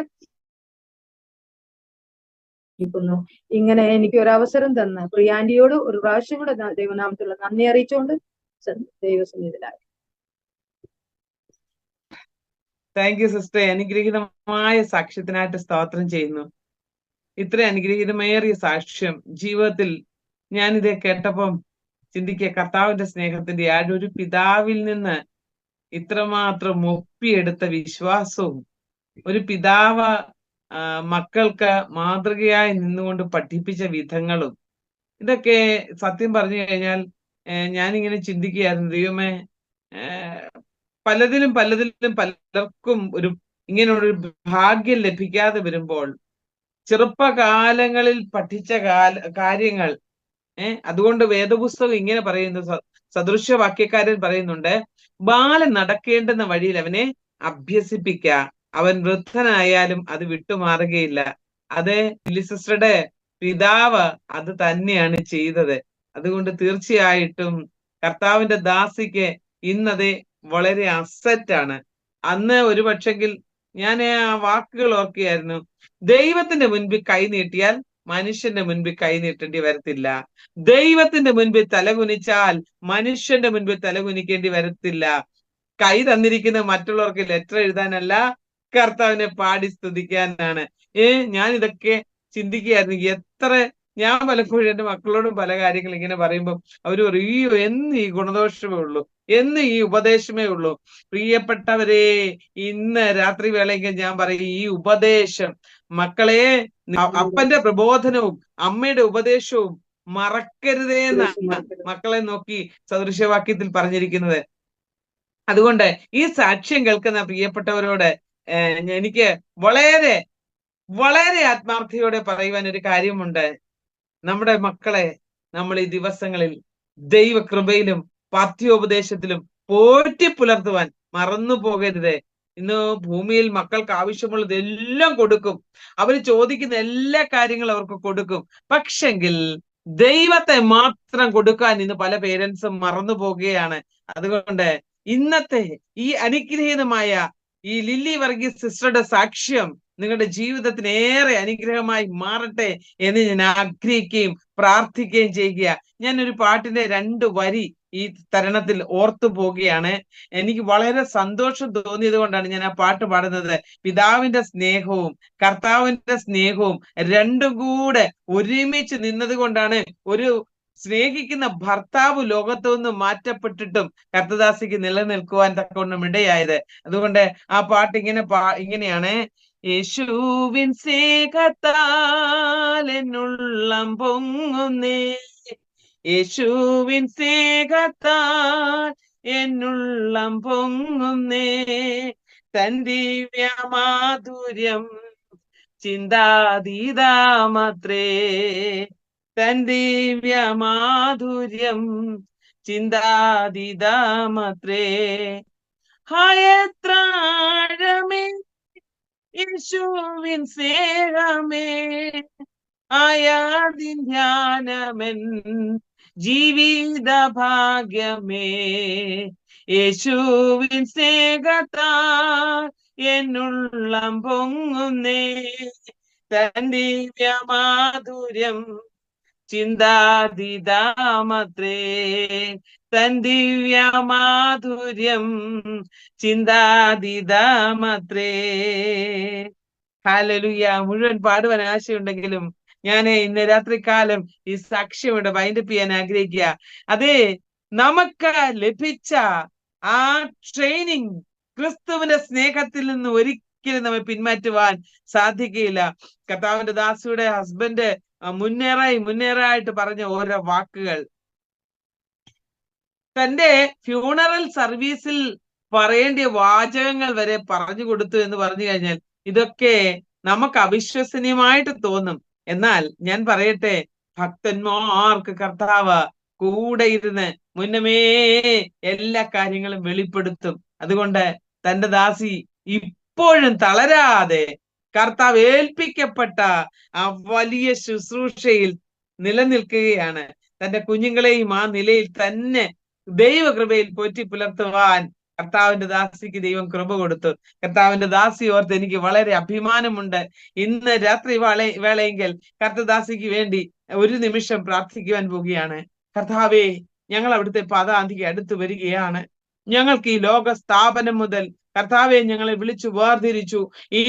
ഇങ്ങനെ എനിക്ക് ഒരു അവസരം തന്ന പ്രിയാന്റിയോട് ഒരു പ്രാവശ്യം കൂടെ ദൈവനാമത്തിലുള്ള നന്ദി അറിയിച്ചുകൊണ്ട് ദൈവസന്നിധിയിലായി. Thank you sister. അനുഗ്രഹീതമായ സാക്ഷ്യത്തിനായിട്ട് സ്തോത്രം ചെയ്യുന്നു. ഇത്ര അനുഗ്രഹീതമേറിയ സാക്ഷ്യം ജീവിതത്തിൽ ഞാനിത് കേട്ടപ്പം ചിന്തിക്കുക, കർത്താവിന്റെ സ്നേഹത്തിന്റെ ഒരു പിതാവിൽ നിന്ന് ഇത്രമാത്രം ഒപ്പിയെടുത്ത വിശ്വാസവും, ഒരു പിതാവ് മക്കൾക്ക് മാതൃകയായി നിന്നുകൊണ്ട് പഠിപ്പിച്ച വിധങ്ങളും, ഇതൊക്കെ സത്യം പറഞ്ഞു കഴിഞ്ഞാൽ ഞാനിങ്ങനെ ചിന്തിക്കുകയായിരുന്നു, ദൈവമേ, പലതിലും പലർക്കും ഇങ്ങനെയുള്ളൊരു ഭാഗ്യം ലഭിക്കാതെ വരുമ്പോൾ ചെറുപ്പകാലങ്ങളിൽ പഠിച്ച കാര്യങ്ങൾ അതുകൊണ്ട് വേദപുസ്തകം ഇങ്ങനെ പറയുന്നു, സദൃശവാക്യക്കാരൻ പറയുന്നുണ്ട്, ബാലൻ നടക്കേണ്ടുന്ന വഴിയിൽ അവനെ അഭ്യസിപ്പിക്ക. അവൻ വൃദ്ധനായാലും അത് വിട്ടുമാറുകയില്ല. അത് ലില്ലി സിസ്റ്ററുടെ പിതാവ് അത് തന്നെയാണ് ചെയ്തത്. അതുകൊണ്ട് തീർച്ചയായിട്ടും കർത്താവിന്റെ ദാസിക്ക് ഇന്നത് വളരെ അസറ്റാണ്. അന്ന് ഒരു പക്ഷെങ്കിൽ ഞാൻ ആ വാക്കുകൾ ഓർക്കുകയായിരുന്നു. ദൈവത്തിന്റെ മുൻപിൽ കൈ നീട്ടിയാൽ മനുഷ്യന്റെ മുൻപിൽ കൈ നീട്ടേണ്ടി വരത്തില്ല. ദൈവത്തിന്റെ മുൻപിൽ തലകുനിച്ചാൽ മനുഷ്യന്റെ മുൻപിൽ തലകുനിക്കേണ്ടി വരത്തില്ല. കൈ തന്നിരിക്കുന്ന മറ്റുള്ളവർക്ക് ലെറ്റർ എഴുതാനല്ല, കർത്താവിനെ പാടി സ്തുതിക്കാനാണ്. ഞാൻ ഇതൊക്കെ ചിന്തിക്കുകയായിരുന്നു. എത്ര ഞാൻ പലപ്പോഴും എന്റെ മക്കളോടും പല കാര്യങ്ങൾ ഇങ്ങനെ പറയുമ്പോൾ അവര് പറയും, അയ്യോ എന്ന് ഈ ഗുണദോഷമേ ഉള്ളൂ, എന്ന് ഈ ഉപദേശമേ ഉള്ളൂ. പ്രിയപ്പെട്ടവരെ, ഇന്ന് രാത്രി വേളയെങ്കിൽ ഞാൻ പറയും, ഈ ഉപദേശം മക്കളെ, അപ്പന്റെ പ്രബോധനവും അമ്മയുടെ ഉപദേശവും മറക്കരുതേ എന്നാണ് മക്കളെ നോക്കി സദൃശവാക്യത്തിൽ പറഞ്ഞിരിക്കുന്നത്. അതുകൊണ്ട് ഈ സാക്ഷ്യം കേൾക്കുന്ന പ്രിയപ്പെട്ടവരോട് എനിക്ക് വളരെ വളരെ ആത്മാർത്ഥയോടെ പറയുവാൻ ഒരു കാര്യമുണ്ട്. നമ്മുടെ മക്കളെ നമ്മൾ ഈ ദിവസങ്ങളിൽ ദൈവകൃപയിലും പഥ്യോപദേശത്തിലും പോറ്റി പുലർത്തുവാൻ മറന്നു പോകരുത്. ഇന്ന് ഭൂമിയിൽ മക്കൾക്ക് ആവശ്യമുള്ളത് എല്ലാം കൊടുക്കും, അവര് ചോദിക്കുന്ന എല്ലാ കാര്യങ്ങളും അവർക്ക് കൊടുക്കും. പക്ഷെങ്കിൽ ദൈവത്തെ മാത്രം കൊടുക്കാൻ ഇന്ന് പല പേരൻസും മറന്നു പോകുകയാണ്. അതുകൊണ്ട് ഇന്നത്തെ ഈ അനുഗ്രഹീതമായ ഈ ലില്ലി വർഗീസ് സിസ്റ്ററുടെ സാക്ഷ്യം നിങ്ങളുടെ ജീവിതത്തിന് ഏറെ അനുഗ്രഹമായി മാറട്ടെ എന്ന് ഞാൻ ആഗ്രഹിക്കുകയും പ്രാർത്ഥിക്കുകയും ചെയ്യുക. ഞാൻ ഒരു പാട്ടിന്റെ 2 വരി ഈ തരുണത്തിൽ ഓർത്തു പോവുകയാണ്. എനിക്ക് വളരെ സന്തോഷം തോന്നിയത് കൊണ്ടാണ് ഞാൻ ആ പാട്ട് പാടുന്നത്. പിതാവിന്റെ സ്നേഹവും കർത്താവിന്റെ സ്നേഹവും രണ്ടും കൂടെ ഒരുമിച്ച് നിന്നത് കൊണ്ടാണ് ഒരു സ്നേഹിക്കുന്ന ഭർത്താവ് ലോകത്തു നിന്ന് മാറ്റപ്പെട്ടിട്ടും കർത്തദാസിക്ക് നിലനിൽക്കുവാൻ തക്കവണ്ണം ഇടയായത്. അതുകൊണ്ട് ആ പാട്ട് ഇങ്ങനെയാണ്. യേശുവിൻ സ്നേഹത്താൽ എന്നുള്ളം പൊങ്ങുന്നേ, യേശുവിൻ സ്നേഹത്താൽ എന്നുള്ളം പൊങ്ങുന്നേ, തൻ ദിവ്യമാധുര്യം ചിന്താതീതമത്രേ, തൻ ദിവ്യമാധുര്യം ചിന്താതീതമത്രേ. എത്ര ആഴമേ യേശുവിൻ സ്നേഹമേ, ആയാതിൻ ധ്യാനമെൻ ജീവിത ഭാഗ്യമേ, യേശുവിൻ സ്നേഹത്താൽ എന്നുള്ളം പൊങ്ങുന്നേ, തൻ ദിവ്യമാധുര്യം ചിന്താതീതമത്രേ, തൻ ദിവ്യമാധുര്യം ചിന്താതീതമത്രേ. ഹല്ലേലൂയ. മുഴുവൻ പാടുവാൻ ആശയുണ്ടെങ്കിലും ഞാൻ ഇന്ന് രാത്രികാലം ഈ സാക്ഷ്യം ഇവിടെ വൈൻഡപ്പ് ചെയ്യാൻ ആഗ്രഹിക്കുക. അതെ, നമുക്ക് ലഭിച്ച ആ ട്രെയിനിങ് ക്രിസ്തുവിന്റെ സ്നേഹത്തിൽ നിന്ന് ഒരിക്കലും നമ്മെ പിന്മാറ്റുവാൻ സാധിക്കുകയില്ല. കർത്താവിന്റെ ദാസിയുടെ ഹസ്ബൻഡ് മുന്നേറായിട്ട് പറഞ്ഞ ഓരോ വാക്കുകൾ തന്റെ ഫ്യൂണറൽ സർവീസിൽ പറയേണ്ട വാചകങ്ങൾ വരെ പറഞ്ഞു കൊടുത്തു എന്ന് പറഞ്ഞു കഴിഞ്ഞാൽ ഇതൊക്കെ നമുക്ക് അവിശ്വസനീയമായിട്ട് തോന്നും. എന്നാൽ ഞാൻ പറയട്ടെ, ഭക്തന്മാർക്ക് കർത്താവ് കൂടെ ഇരുന്ന് മുന്നമേ എല്ലാ കാര്യങ്ങളും വെളിപ്പെടുത്തും. അതുകൊണ്ട് തന്റെ ദാസി ഇപ്പോഴും തളരാതെ കർത്താവ് ഏൽപ്പിക്കപ്പെട്ട ആ വലിയ ശുശ്രൂഷയിൽ നിലനിൽക്കുകയാണ്. തന്റെ കുഞ്ഞുങ്ങളെയും ആ നിലയിൽ തന്നെ ദൈവകൃപയിൽ പോറ്റി പുലർത്തുവാൻ കർത്താവിന്റെ ദാസിക്ക് ദൈവം കൃപ കൊടുത്തു. കർത്താവിന്റെ ദാസി ഓർത്ത് എനിക്ക് വളരെ അഭിമാനമുണ്ട്. ഇന്ന് രാത്രി വേളയെങ്കിൽ കർത്തദാസിക്ക് വേണ്ടി ഒരു നിമിഷം പ്രാർത്ഥിക്കുവാൻ പോവുകയാണ്. കർത്താവേ, ഞങ്ങൾ അവിടുത്തെ പാദാന്തിക്ക് അടുത്ത് വരികയാണ്. ഞങ്ങൾക്ക് ഈ ലോക സ്ഥാപനം മുതൽ കർത്താവെ ഞങ്ങളെ വിളിച്ചു വേർതിരിച്ചു. ഈ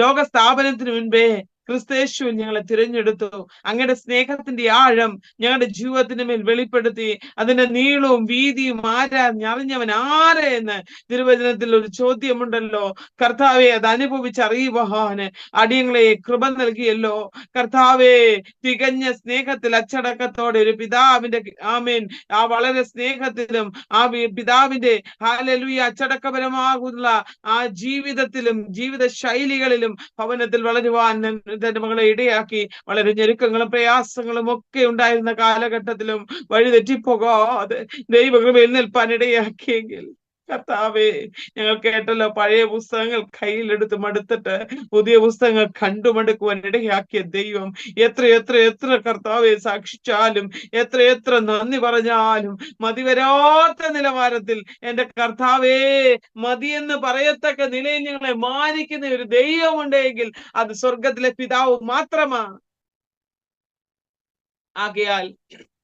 ലോക സ്ഥാപനത്തിന് മുൻപേ ക്രിസ്തയേശുവിൽ ഞങ്ങളെ തിരഞ്ഞെടുത്തു. അങ്ങയുടെ സ്നേഹത്തിന്റെ ആഴം ഞങ്ങളുടെ ജീവിതത്തിന് മേൽ വെളിപ്പെടുത്തി. അതിന്റെ നീളവും വീതിയും അറിഞ്ഞവൻ ആരെ എന്ന് തിരുവചനത്തിൽ ഒരു ചോദ്യമുണ്ടല്ലോ. കർത്താവെ, അത് അനുഭവിച്ചറിയുവാന് അടിയങ്ങളെ കൃപ നൽകിയല്ലോ. കർത്താവെ, തികഞ്ഞ സ്നേഹത്തിൽ അച്ചടക്കത്തോടെ ഒരു പിതാവിന്റെ ആമേൻ ആ വളരെ സ്നേഹത്തിലും ആ പിതാവിന്റെ ഹല്ലേലൂയ അച്ചടക്കപരമാകുന്ന ആ ജീവിതത്തിലും ജീവിത ശൈലികളിലും ഭവനത്തിൽ വളരുവാൻ തന്റെ മകളെ ഇടയാക്കി. വളരെ ഞെരുക്കങ്ങളും പ്രയാസങ്ങളും ഒക്കെ ഉണ്ടായിരുന്ന കാലഘട്ടത്തിലും വഴിതെറ്റിപ്പോകാതെ ദൈവകൃപയിൽ നിൽപ്പാൻ ഇടയാക്കിയെങ്കിൽ കർത്താവേ, ഞങ്ങൾ കേട്ടല്ലോ, പഴയ പുസ്തകങ്ങൾ കയ്യിലെടുത്ത് മടുത്തിട്ട് പുതിയ പുസ്തകങ്ങൾ കണ്ടുമടുക്കുവാൻ ഇടയാക്കിയ ദൈവം. എത്ര എത്ര എത്ര കർത്താവെ സാക്ഷിച്ചാലും, എത്ര എത്ര നന്ദി പറഞ്ഞാലും മതിവരാത്ത നിലവാരത്തിൽ എന്റെ കർത്താവേ, മതിയെന്ന് പറയത്തക്ക നിലയിൽ ഞങ്ങളെ മാനിക്കുന്ന ഒരു ദൈവമുണ്ടെങ്കിൽ അത് സ്വർഗത്തിലെ പിതാവ് മാത്രമാണ്. ആകയാൽ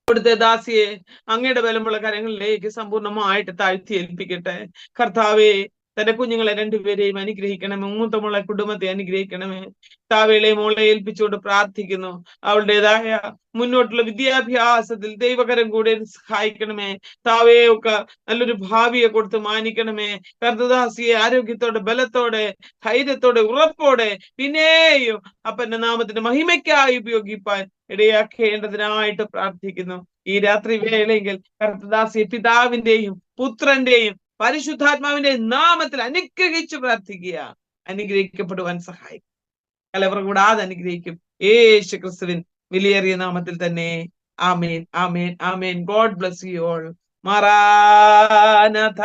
അവിടുത്തെ ദാസിയെ അങ്ങയുടെ ബലമുള്ള കരങ്ങളിലേക്ക് സമ്പൂർണ്ണമായിട്ട് താഴ്ത്തി ഏൽപ്പിക്കട്ടെ. കർത്താവേ, തന്റെ കുഞ്ഞുങ്ങളെ രണ്ടുപേരെയും അനുഗ്രഹിക്കണമേ, മൂത്തമുള്ള കുടുംബത്തെ അനുഗ്രഹിക്കണമേ. താവേളെ മോളെ ഏൽപ്പിച്ചുകൊണ്ട് പ്രാർത്ഥിക്കുന്നു. അവളുടേതായ മുന്നോട്ടുള്ള വിദ്യാഭ്യാസത്തിൽ ദൈവകരം കൂടെ സഹായിക്കണമേ. താവെയൊക്കെ നല്ലൊരു ഭാവിയെ കൊടുത്ത് മാനിക്കണമേ. കർത്തദാസിയെ ആരോഗ്യത്തോടെ, ബലത്തോടെ, ധൈര്യത്തോടെ, ഉറപ്പോടെ പിന്നെയും അപ്പന്റെ നാമത്തിന്റെ മഹിമയ്ക്കായി ഉപയോഗിപ്പാൻ ഇടയാക്കേണ്ടതിനായിട്ട് പ്രാർത്ഥിക്കുന്നു. ഈ രാത്രി വേളയെങ്കിൽ കർത്തദാസിയെ പിതാവിന്റെയും പുത്രന്റെയും പരിശുദ്ധാത്മാവിന്റെയും നാമത്തിൽ അനുഗ്രഹിച്ചു പ്രാർത്ഥിക്കുക. അനുഗ്രഹിക്കപ്പെടുവാൻ സഹായിക്കും. കലവറ കൂടാതെ അനുഗ്രഹിക്കും. യേശു ക്രിസ്തുവിൻ വിലയേറിയ നാമത്തിൽ തന്നെ. ആമേൻ, ആമേൻ, ആമേൻ. God bless you all. മറാനാഥ.